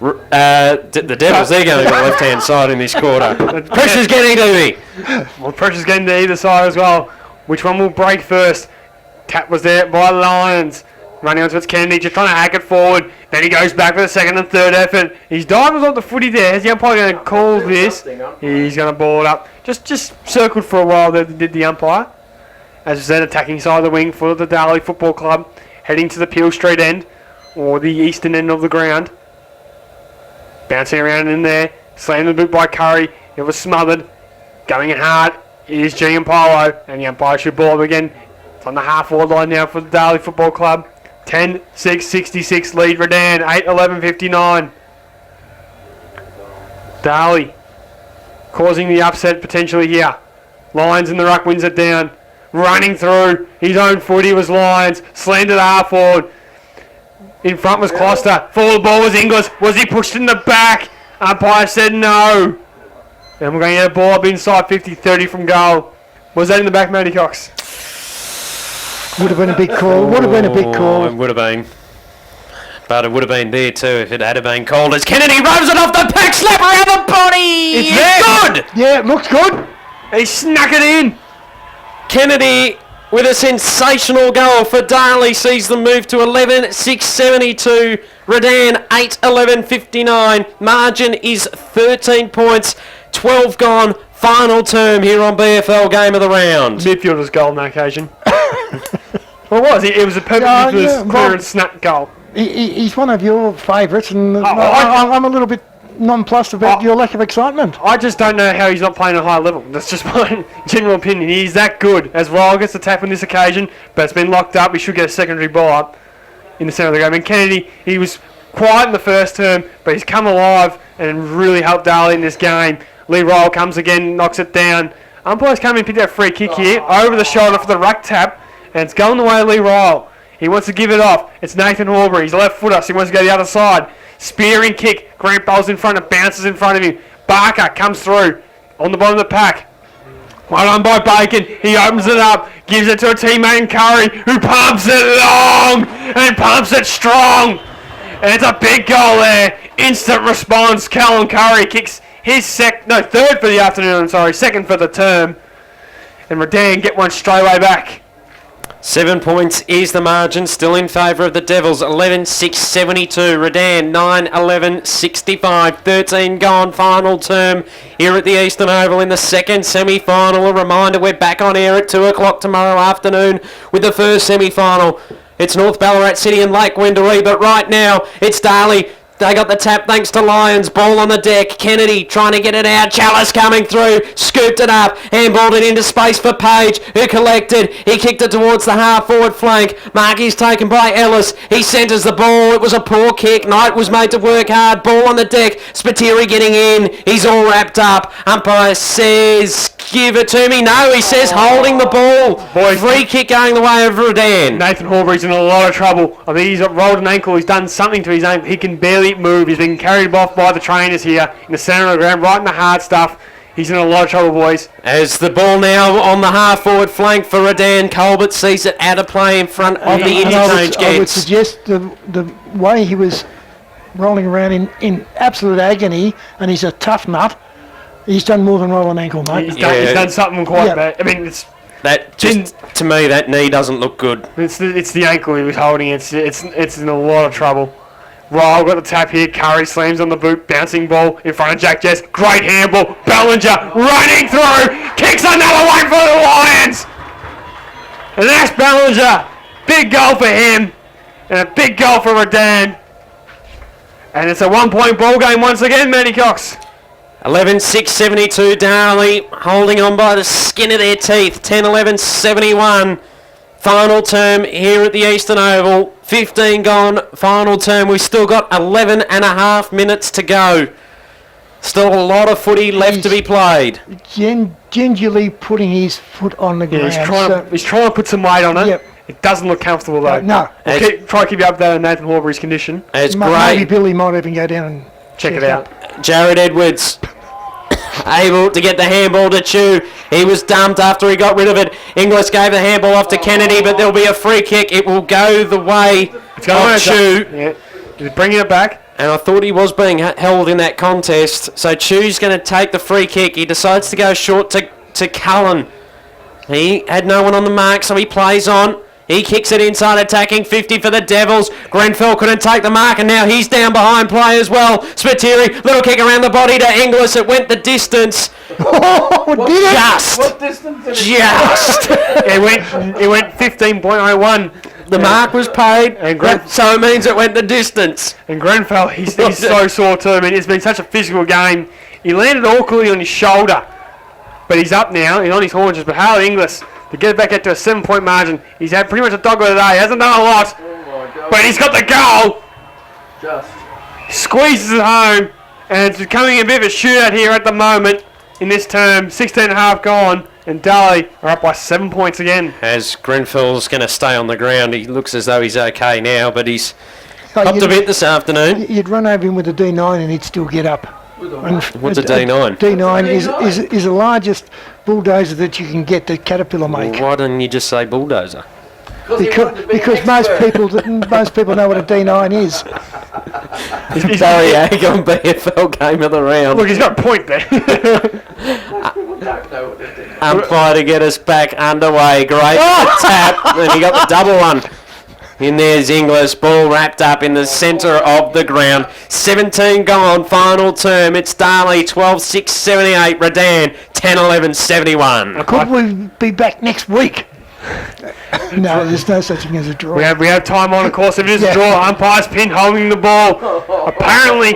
the Devils. They're going to the left-hand side in this quarter. Pressure's getting to me. Well, pressure's getting to either side as well. Which one will break first? Tap was there by Lions. Running onto its Kennedy, just trying to hack it forward. Then he goes back for the second and third effort. His dive was off the footy there. Is the umpire going to call this? He's going to ball it up. Just circled for a while there, did the umpire. As I said, attacking side of the wing for the Darley Football Club. Heading to the Peel Street end, or the eastern end of the ground. Bouncing around in there. Slammed the boot by Curry. It was smothered. Going hard. It is Giampaolo. And the umpire should ball it again. It's on the half-forward line now for the Darley Football Club. 10-6-66 lead Redan, 8-11-59. Darley causing the upset potentially here. Lions in the ruck wins it down. Running through his own footy was Lions. Slanted half forward. In front was Closter. Forward ball was Inglis. Was he pushed in the back? Umpire said no. And we're going to get a ball up inside 50-30 from goal. Was that in the back, Matty Cox? Would have been a big call. Would have been a big call. It would have been. But it would have been there too if it had been called as Kennedy rubs it off the pack, slap around the body. It's there. Good. Yeah, it looks good. He snuck it in. Kennedy with a sensational goal for Darley sees them move to 11-6-72. Redan 8-11-59. Margin is 13 points. 12 gone. Final term here on BFL Game of the Round. Midfielder's goal on that occasion. Well, it was. It was a perfect clear and snap goal. He's one of your favourites, and I'm a little bit nonplussed about your lack of excitement. I just don't know how he's not playing at a high level. That's just my general opinion. He's that good. As Ryle gets the tap on this occasion, but it's been locked up. He should get a secondary ball up in the centre of the game. And Kennedy, he was quiet in the first term, but he's come alive and really helped Darley in this game. Lee Ryle comes again, knocks it down. Umpire's come in and picked that free kick here, over the shoulder for the ruck tap, and it's going the way of Lee Ryle. He wants to give it off. It's Nathan Horbury. He's a left footer, so he wants to go the other side. Spearing kick. Grant Bell's in front. It bounces in front of him. Barker comes through on the bottom of the pack. Well done by Bacon. He opens it up. Gives it to a teammate in Curry, who pumps it long and pumps it strong. And it's a big goal there. Instant response. Callum Curry kicks his third for the afternoon. Second for the term. And Redan get one straight away back. 7 points is the margin, still in favour of the Devils. 11-6-72. Redan 9-11-65. 13 gone, final term here at the Eastern Oval in the second semi-final. A reminder, we're back on air at 2 o'clock tomorrow afternoon with the first semi-final. It's North Ballarat City and Lake Wendouree, but right now it's Darley. They got the tap thanks to Lions. Ball on the deck. Kennedy trying to get it out. Chalice coming through. Scooped it up. Handballed it into space for Page, who collected. He kicked it towards the half-forward flank. Markey's taken by Ellis. He centres the ball. It was a poor kick. Knight was made to work hard. Ball on the deck. Spiteri getting in. He's all wrapped up. Umpire says, give it to me. No, he says holding the ball. Boys, free kick going the way of Redan. Nathan Horbury's in a lot of trouble. I think he's rolled an ankle. He's done something to his ankle. He can barely move. He's been carried off by the trainers here in the centre of the ground, right in the hard stuff. He's in a lot of trouble, boys. As the ball now on the half-forward flank for Redan. Colbert sees it out of play in front of the interchange I would gates. suggest the way he was rolling around in absolute agony, and he's a tough nut, he's done more than roll an ankle, mate. He's done something quite bad. I mean, That just, to me, that knee doesn't look good. It's the ankle he was holding. It's in a lot of trouble. Ryle got the tap here. Curry slams on the boot. Bouncing ball in front of Jack Jess. Great handball. Ballinger running through. Kicks another one for the Lions. And that's Ballinger. Big goal for him. And a big goal for Redan. And it's a 1 point ball game once again, Matty Cox. 11-6-72 Darley holding on by the skin of their teeth. 10-11-71. Final term here at the Eastern Oval. 15 gone. Final term. We've still got 11 and a half minutes to go. Still a lot of footy left to be played. Gingerly putting his foot on the ground. He's trying to put some weight on it. Yep. It doesn't look comfortable though. No. Try to keep you up there on Nathan Horbury's condition. It's Maybe great. Billy might even go down and Check it out. Jared Edwards able to get the handball to Chew. He was dumped after he got rid of it. Inglis gave the handball off to Kennedy, but there'll be a free kick. It will go the way of Chew. Yeah. He's bringing it back. And I thought he was being held in that contest. So Chew's going to take the free kick. He decides to go short to Cullen. He had no one on the mark, so he plays on. He kicks it inside, attacking 50 for the Devils. Grenfell couldn't take the mark, and now he's down behind play as well. Spiteri, little kick around the body to Inglis. It went the distance. Oh, did it? Just. What distance did it Just. It went 15.01. The mark was paid, And so it means it went the distance. And Grenfell, he's so sore too. I mean, it's been such a physical game. He landed awkwardly on his shoulder, but he's up now. He's on his haunches. But Harley Inglis to get it back up to a 7 point margin. He's had pretty much a dog of the day. He hasn't done a lot, but he's got the goal. Just. Squeezes it home, and it's becoming a bit of a shootout here at the moment in this term. 16 and a half gone, and Darley are up by 7 points again. As Grenfell's going to stay on the ground, he looks as though he's okay now, but he's Oh, popped a bit this afternoon. You'd run over him with a D9 and he'd still get up. What's a D9? D9 is the largest bulldozer that you can get that Caterpillar make. Why didn't you just say bulldozer? Because most people know what a D9 is. Barry Ag on BFL Game of the Round. Look, he's got a point there. Umpire to get us back underway. Great tap. And he got the double one. In there's Inglis. Ball wrapped up in the centre of the ground. 17 gone. Final term. It's Darley 12-6-78. Redan 10-11-71. Could we be back next week? No, there's no such thing as a draw. We have time on, of course. If it is a draw, umpire's pin holding the ball. Apparently,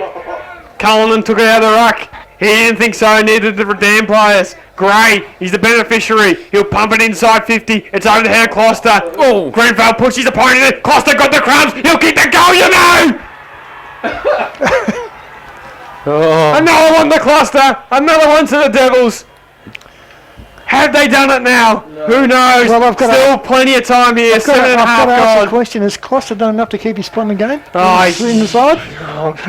Cullinan took it out of the ruck. He didn't think so, neither did the Redan players. Gray, he's the beneficiary. He'll pump it inside 50. It's over the head of Closter. Oh. Grenfell pushes his opponent in. Closter got the crumbs. He'll kick the goal, you know! Another one to Closter. Another one to the Devils. Have they done it now? Who knows? Well, I've got Still plenty of time here. I've 7 and a got half to ask the gone. question, has Closter done enough to keep his spot in the game? Oh, In the side?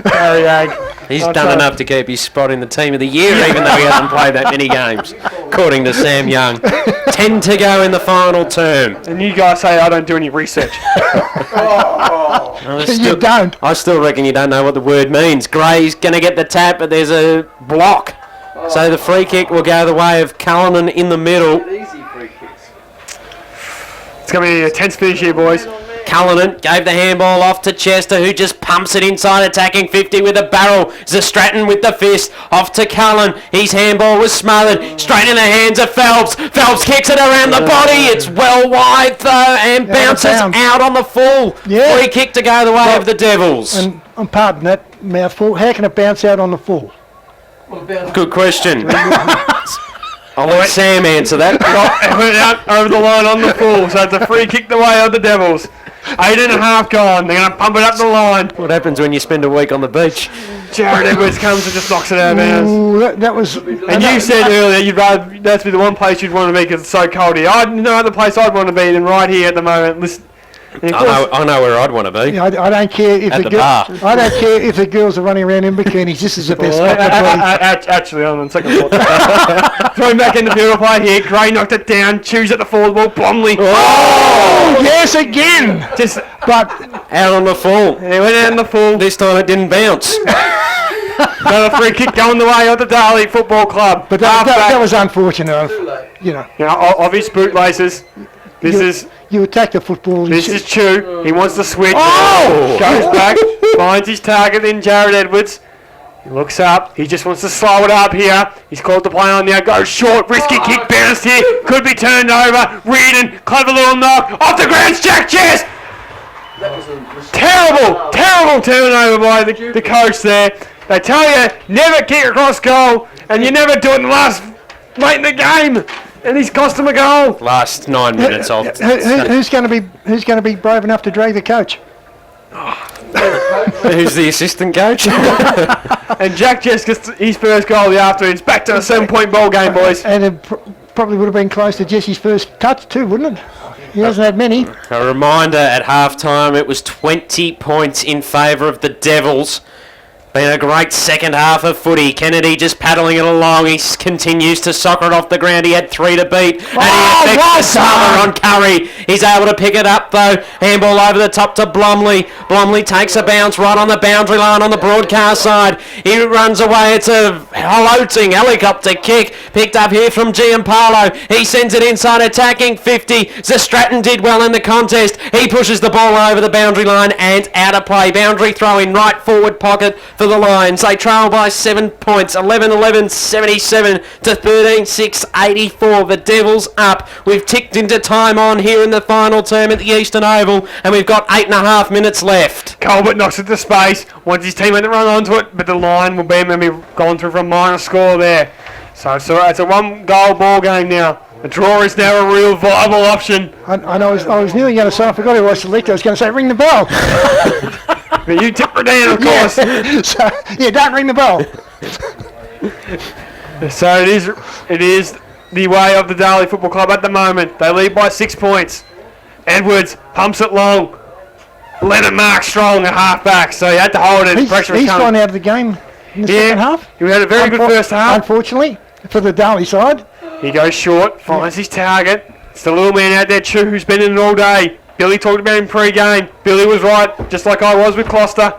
Barry Ag. He's done enough to keep his spot in the team of the year, even though he hasn't played that many games, according to Sam Young. 10 to go in the final term. And you guys say I don't do any research. You don't. I still reckon you don't know what the word means. Gray's going to get the tap, but there's a block. So the free kick will go the way of Cullinan in the middle. Easy free kicks. It's going to be a tense finish here, boys. Cullinan gave the handball off to Chester, who just pumps it inside, attacking 50 with a barrel. Zastratton with the fist, off to Cullen. His handball was smothered, straight in the hands of Phelps. Phelps kicks it around the body. It's well wide, though, and bounces out on the full. Yeah. Free kick to go the way of the Devils. And pardon that mouthful, how can it bounce out on the full? Good question. I'll let Sam answer that. It went out over the line on the full, so it's a free kick the way of the Devils. 8 and a half gone. They're going to pump it up the line. What happens when you spend a week on the beach? Jared Edwards comes and just knocks it out of bounds. Ooh, that was... And you said earlier you'd rather that's be the one place you'd want to be because it's so cold here. No other place I'd want to be than right here at the moment. Listen, and of course, I know where I'd want to be. I don't care if At the bar. I don't care if the girls are running around in bikinis. This is the best spot to be. actually, on second thought. Thrown back in the field play here. Gray knocked it down. Chews at the forward ball. Bromley. Oh, yes, again. Just But Out on the full. they went out in the full. This time it didn't bounce. Another free kick going the way of the Darley Football Club. But Half-back, that was unfortunate. You know, of his bootlaces. you attack the football. This is Chu. He wants to switch. Oh! Goes back, finds his target in Jared Edwards. He looks up. He just wants to slow it up here. He's called to play on now. Goes short. Risky kick bounced here. Could be turned over. Reardon. Clever little knock. Off the ground. Jack Chess. Terrible turnover by the coach there. They tell you never kick across goal, and you never do it in the late in the game, and he's cost him a goal. Last 9 minutes of. Who's going to be brave enough to drag the coach? Who's the assistant coach? And Jack Jess gets his first goal of the afternoon. It's back to a 7-point ball game, boys. And it probably would have been close to Jesse's first touch too, wouldn't it? He hasn't had many. A reminder, at half-time it was 20 points in favour of the Devils. Been a great second half of footy. Kennedy just paddling it along. He continues to soccer it off the ground. He had 3 to beat. And he effects the smother on Curry. He's able to pick it up though. Handball over the top to Blomley. Blomley takes a bounce right on the boundary line on the broadcast side. He runs away. It's a floating helicopter kick. Picked up here from Giampaolo. He sends it inside attacking 50. Zestratton did well in the contest. He pushes the ball over the boundary line and out of play. Boundary throw in right forward pocket for the Lions. They trail by 7 points, 11-11, 77 to 13-6, 84. The Devils up. We've ticked into time on here in the final term at the Eastern Oval, and we've got 8.5 minutes left. Colbert knocks it to space. Wants his teammate to run onto it, but the line will be maybe going through for a minor score there. So it's a 1-goal ball game now. The draw is now a real viable option. I know. I was nearly going to say. I forgot who I selected. I was going to say ring the bell. But you tip Redan, of course. So, don't ring the bell. So it is the way of the Darley Football Club at the moment. They lead by 6 points. Edwards pumps it long. Leonard Mark strong at half-back, so he had to hold it. Pressure was He's coming. gone out of the game in the second half. He had a very good first half. Unfortunately, for the Darley side. He goes short, finds his target. It's the little man out there, Chu, who's been in it all day. Billy talked about him pre-game. Billy was right, just like I was with Closter.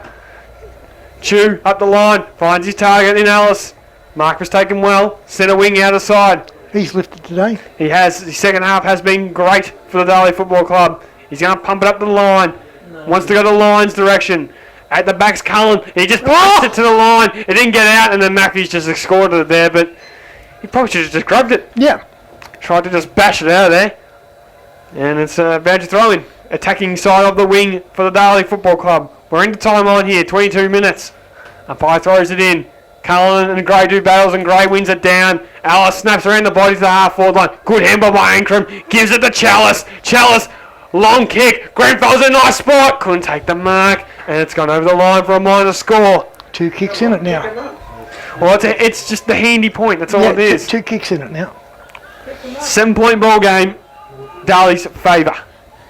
Chu up the line, finds his target in Alice. Mark was taken well. Centre wing out of side. He's lifted today. He has. His second half has been great for the Darley Football Club. He's going to pump it up the line. Wants to go the line's direction. At the back's Cullen. He just punched it to the line. It didn't get out, and then Matthews just scored it there, but he probably should have just grabbed it. Yeah. Tried to just bash it out of there. And it's a boundary throw-in. Attacking side of the wing for the Darley Football Club. We're into time on here, 22 minutes. Umpire throws it in. Cullen and Gray do battles, and Gray wins it down. Alice snaps around the body to the half-forward line. Good handball by Ankrum. Gives it to Chalice. Chalice, long kick. Grenfell's a nice spot. Couldn't take the mark. And it's gone over the line for a minor score. 2 kicks in it now. Well, it's just the handy point. That's all it is. 2 kicks in it now. 7-point ball game. Darley's favour.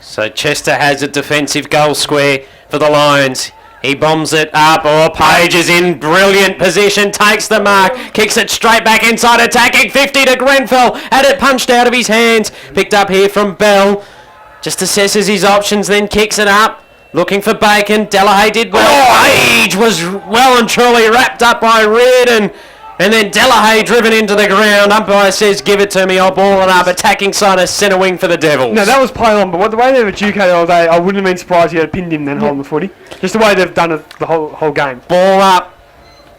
So Chester has a defensive goal square for the Lions. He bombs it up. Page is in brilliant position. Takes the mark. Kicks it straight back inside. Attacking 50 to Grenfell. Had it punched out of his hands. Picked up here from Bell. Just assesses his options. Then kicks it up. Looking for Bacon. Delahaye did well. Page was well and truly wrapped up by Reardon. And then Delahaye driven into the ground. Umpire says, give it to me, I'll ball it up. Attacking side of centre wing for the Devils. No, that was play on, but the way they've adjudicated all day, I wouldn't have been surprised if he had pinned him then holding the footy. Just the way they've done it the whole game. Ball up.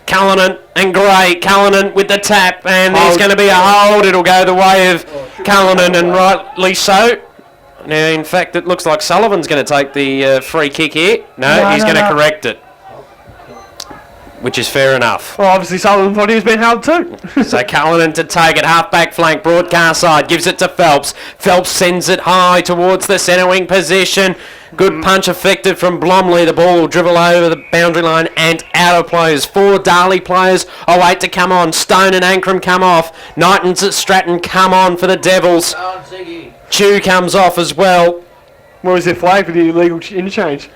Cullinan and Gray. Cullinan with the tap, and there's going to be a hold. It'll go the way of Cullinan, and rightly so. Now, in fact, it looks like Sullivan's going to take the free kick here. No, he's going to correct it. Which is fair enough. Well, obviously Sullivan thought he was being held too. So Cullinan to take it, half-back flank, broadcast side, gives it to Phelps. Phelps sends it high towards the centre wing position. Good punch effective from Blomley. The ball will dribble over the boundary line and out of players. 4 Darley players await to come on. Stone and Ankrum come off. Knighton's at Stratton come on for the Devils. Chu comes off as well. What was their flag for the illegal interchange?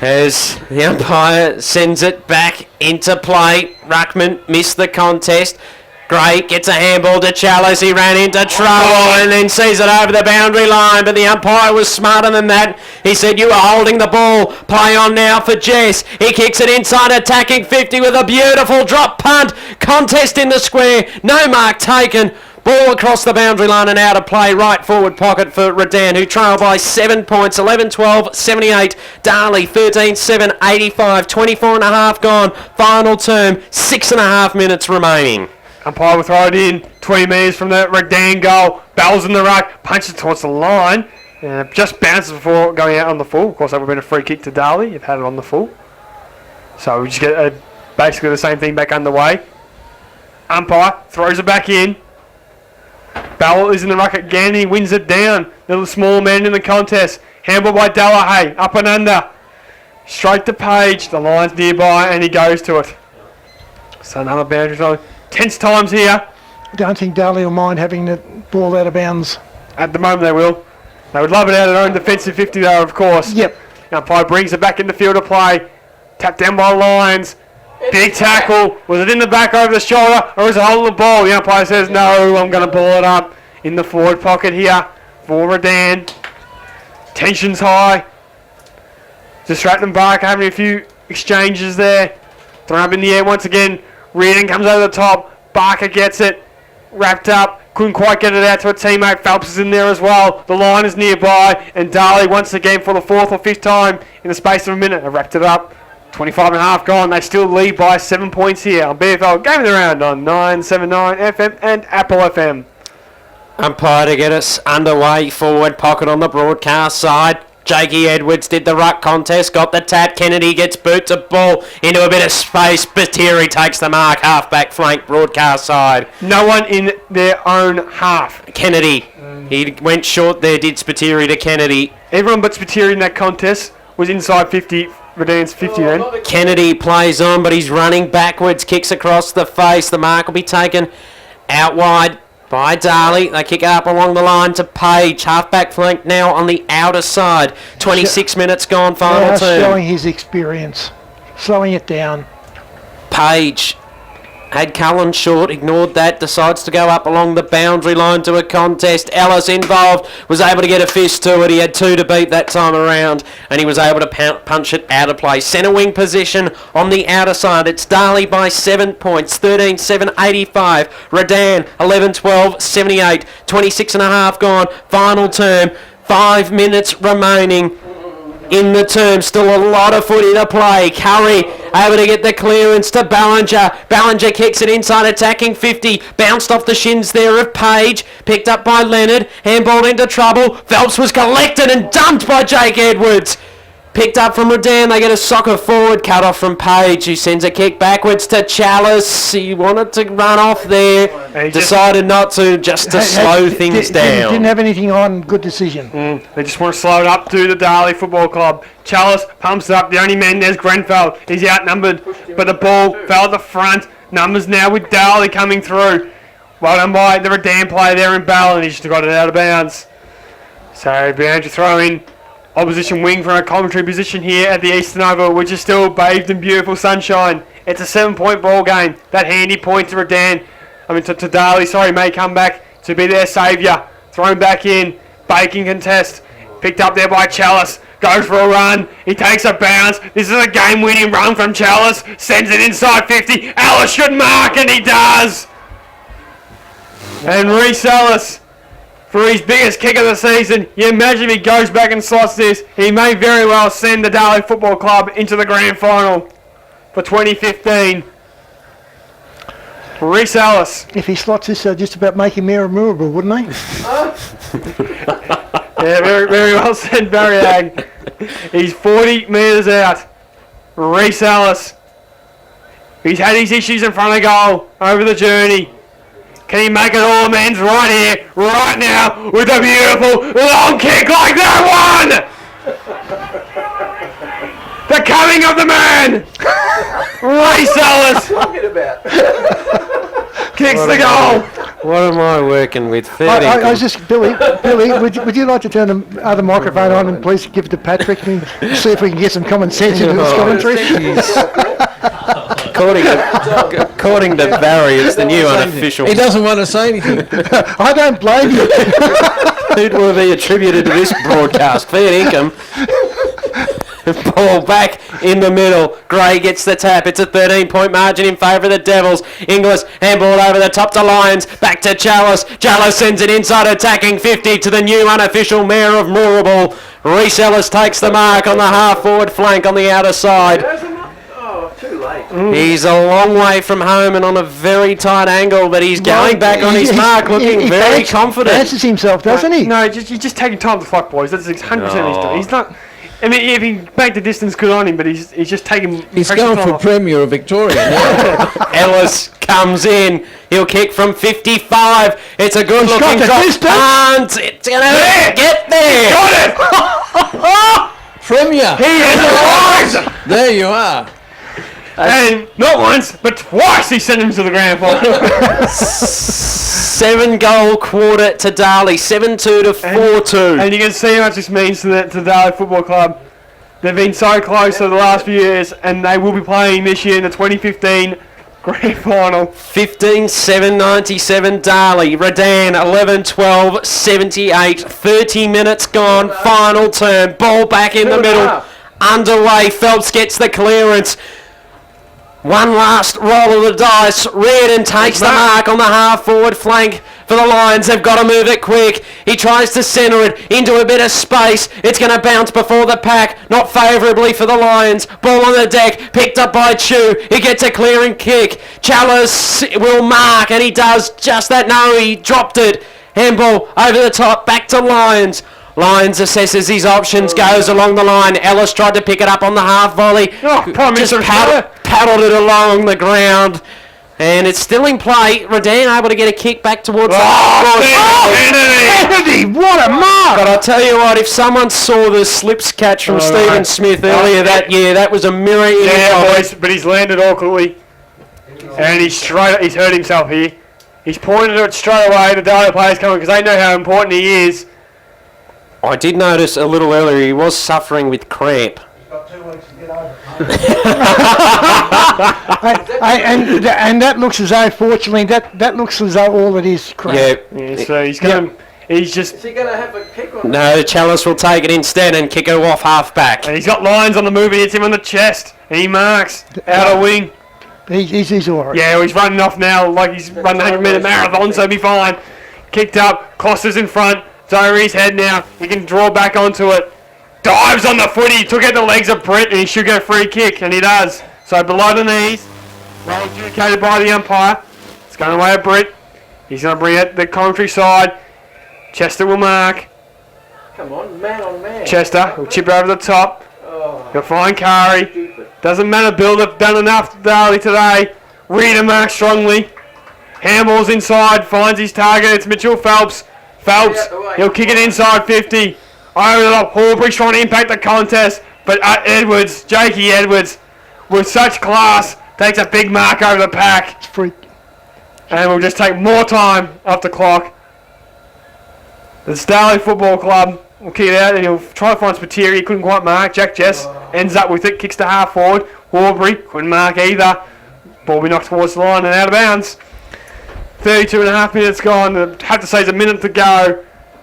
As the umpire sends it back into play. Ruckman missed the contest. Gray gets a handball to Chalice. He ran into trouble and then sees it over the boundary line. But the umpire was smarter than that. He said, you are holding the ball. Play on now for Jess. He kicks it inside, attacking 50 with a beautiful drop punt. Contest in the square. No mark taken. Ball across the boundary line and out of play. Right forward pocket for Redan, who trail by 7 points. 11-12, 78. Darley, 13-7, 85. 24 and a half gone. Final term, 6.5 minutes remaining. Umpire will throw it in 20 metres from the Redan goal. Bell's in the ruck, punches towards the line. Just bounces before going out on the full. Of course, that would have been a free kick to Darley. You've had it on the full. So we just get basically the same thing back underway. Umpire throws it back in. Bell is in the ruck again. He wins it down. Little small man in the contest. Handball by Delahaye. Up and under. Straight to Page. The line's nearby and he goes to it. So another boundary throw. Tense times here. I don't think Darley will mind having the ball out of bounds. At the moment they will. They would love it out of their own defensive 50 though, of course. Yep. Umpire brings it back in the field of play. Tapped down by Lyons. Big tackle. Was it in the back over the shoulder or is it holding the ball? The umpire says no, I'm going to ball it up in the forward pocket here for Redan. Tension's high. Distracting Barker having a few exchanges there. Thrown up in the air once again. Reardon comes over the top. Barker gets it. Wrapped up. Couldn't quite get it out to a teammate. Phelps is in there as well. The line is nearby. And Darley once again for the 4th or 5th time in the space of a minute have wrapped it up. 25 and a half gone. They still lead by 7 points here on BFL Game of the Round on 979 FM and Apple FM. Umpire to get us underway. Forward pocket on the broadcast side. Jakey Edwards did the ruck contest, got the tap. Kennedy gets boots a ball into a bit of space. Batiri takes the mark. Half-back flank broadcast side. No one in their own half. Kennedy. He went short there, did Spiteri to Kennedy. Everyone but Spiteri in that contest was inside 50. Redan's 50 then. Kennedy plays on, but he's running backwards. Kicks across the face. The mark will be taken out wide by Darley. They kick it up along the line to Page. Half-back flank now on the outer side. 26 minutes gone, final term. Showing his experience. Slowing it down. Page had Cullen short, ignored that, decides to go up along the boundary line to a contest. Ellis involved, was able to get a fist to it. He had 2 to beat that time around, and he was able to punch it out of play. Centre wing position on the outer side. It's Darley by 7 points, 13-7, 85. Redan, 11-12, 78. 26 and a half gone, final term. 5 minutes remaining in the term. Still a lot of footy to play. Curry able to get the clearance to Ballinger. Ballinger kicks it inside, attacking 50. Bounced off the shins there of Page. Picked up by Leonard. Handball into trouble. Phelps was collected and dumped by Jake Edwards. Picked up from Redan. They get a soccer forward. Cut off from Page, who sends a kick backwards to Chalice. He wanted to run off there. Decided not to, just to slow things down. Didn't have anything on. Good decision. They just want to slow it up to the Darley Football Club. Chalice pumps it up. The only man there's Grenfell. He's outnumbered, but the ball fell at the front. Numbers now with Darley coming through. Well done by the Redan player there in Ball, and he just got it out of bounds. So bound to throw in. Opposition wing from a commentary position here at the Eastern Oval, which is still bathed in beautiful sunshine. It's a 7-point ball game. That handy point to Redan, to Darley, may come back to be their saviour. Thrown back in, baking contest. Picked up there by Chalice. Goes for a run. He takes a bounce. This is a game-winning run from Chalice. Sends it inside 50. Ellis should mark, and he does. And Reece Ellis, for his biggest kick of the season, you imagine if he goes back and slots this, he may very well send the Darley Football Club into the grand final for 2015. Reece Ellis. If he slots this, just about make him memorable, wouldn't he? Yeah, very, very well said, Barry Ag. He's 40 metres out. Reece Ellis. He's had his issues in front of goal over the journey. Can he make it all amends right here, right now, with a beautiful long kick like that one? The coming of the man! Reece Ellis Talking about. kicks the goal. What am I working with? I was just, Billy, would you like to turn the other microphone on and please give it to Patrick and see if we can get some common sense into this commentary? Of according to Barry, it's the new unofficial. He doesn't want to say anything. I don't blame you. Who will be attributed to this broadcast? Fair income. Ball back in the middle. Gray gets the tap. It's a 13-point margin in favour of the Devils. Inglis handball over the top to Lyons. Back to Chalice. Chalice sends it inside, attacking 50 to the new unofficial mayor of Moorabool. Reece Ellis takes the mark on the half-forward flank on the outer side. Oh, too late. He's a long way from home and on a very tight angle, but he's going back on his mark, looking very confident. Fancies himself, doesn't he? No, you're just taking time to fuck, boys. That's 100% he's done. He's not. I mean, if he backed the distance, good on him, but he's just taking. He's pressure going for off. Premier of Victoria now. Ellis comes in. He'll kick from 55. It's a good looking got the drop. distance. And it's going to get there. Got it! Premier! He has arrived! There you are. And not once, but twice he sent him to the grand final. 7-goal quarter to Darley. 7-2 to 4-2. And you can see how much this means to the Darley Football Club. They've been so close over the last few years, and they will be playing this year in the 2015 grand final. 15-7-97 Darley. Redan 11-12-78. 30 minutes gone. Final turn. Ball back in the middle. Underway. Phelps gets the clearance. One last roll of the dice. Reardon takes the mark on the half-forward flank for the Lions. They've got to move it quick. He tries to centre it into a bit of space. It's going to bounce before the pack. Not favourably for the Lions. Ball on the deck. Picked up by Chew. He gets a clearing kick. Chalice will mark, and he does just that. No, he dropped it. Handball over the top. Back to Lions. Lyons assesses his options, goes along the line. Ellis tried to pick it up on the half volley. Oh, Prime Just Minister paddled it along the ground. And it's still in play. Redan able to get a kick back towards the Kennedy, what a mark! But I'll tell you what, if someone saw the slips catch from Stephen Smith earlier that year, that was a mirror image Yeah, of it. boys, but he's landed awkwardly. And he's hurt himself here. He's pointed it straight away. The Darley players coming because they know how important he is. I did notice a little earlier he was suffering with cramp. And that looks as though, fortunately, that looks as though all it is crap. Yeah. So he's going. He's just. Is he going to have a kick on? No, Chalice will take it instead and kick it off half back. And he's got lines on the move. He hits him on the chest. And he marks out of wing. He's all right. Yeah, well, he's running off now like he's running a 100-metre marathon, so he'll be fine. Kicked up. Costa's in front. It's over his head now. He can draw back onto it. Dives on the footy. Took out the legs of Britt, and he should get a free kick, and he does. So below the knees. Well adjudicated by the umpire. It's going away at Britt. He's going to bring it the commentary side. Chester will mark. Come on, man on man. Chester will chip it over the top. He'll find Curry. Doesn't matter, Bill. They've done enough Darley today. Reader marks strongly. Handballs inside. Finds his target. It's Mitchell Phelps. Phelps. He'll kick it inside 50. Over the top. Horbury's trying to impact the contest. But Edwards, Jakey Edwards, with such class, takes a big mark over the pack. It's freak. And we'll just take more time off the clock. The Darley Football Club will kick it out and he'll try to find Spiteri. He couldn't quite mark. Jack Jess ends up with it, kicks to half forward. Horbury couldn't mark either. Ball be knocked towards the line and out of bounds. 32 and a half minutes gone. I have to say it's a minute to go.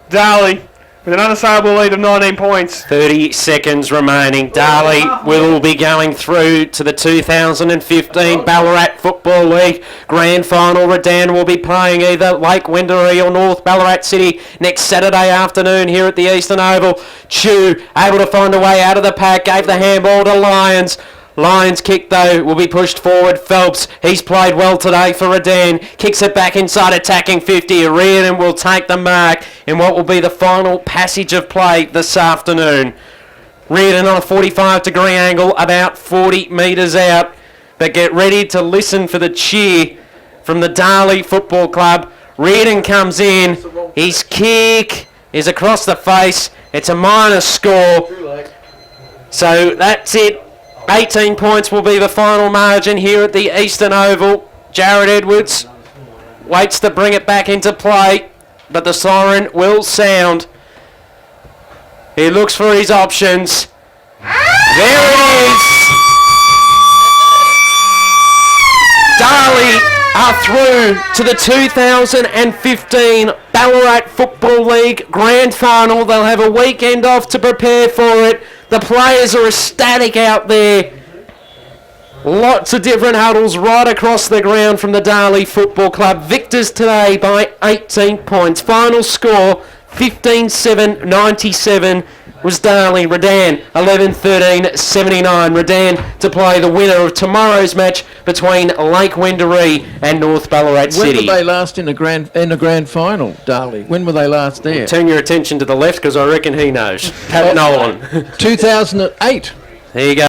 Darley with an unassailable lead of 19 points. 30 seconds remaining. Darley will be going through to the 2015 Ballarat Football League Grand Final. Redan will be playing either Lake Wendouree or North Ballarat City next Saturday afternoon here at the Eastern Oval. Chew able to find a way out of the pack, gave the handball to Lyons. Lions kick though will be pushed forward. Phelps, he's played well today for Redan. Kicks it back inside, attacking 50. Reardon will take the mark in what will be the final passage of play this afternoon. Reardon on a 45-degree angle, about 40 metres out. But get ready to listen for the cheer from the Darley Football Club. Reardon comes in. His kick is across the face. It's a minor score. So that's it. 18 points will be the final margin here at the Eastern Oval. Jared Edwards waits to bring it back into play, but the siren will sound. He looks for his options. There it is. Darley are through to the 2015 Ballarat Football League Grand Final. They'll have a weekend off to prepare for it. The players are ecstatic out there. Lots of different huddles right across the ground from the Darley Football Club. Victors today by 18 points. Final score 15-7-97 was Darley. Redan 11-13-79. Redan to play the winner of tomorrow's match between Lake Wendouree and North Ballarat When City. were they last in a grand final, Darley? When were they last there? Turn your attention to the left because I reckon he knows. Pat Nolan. 2008. There you go.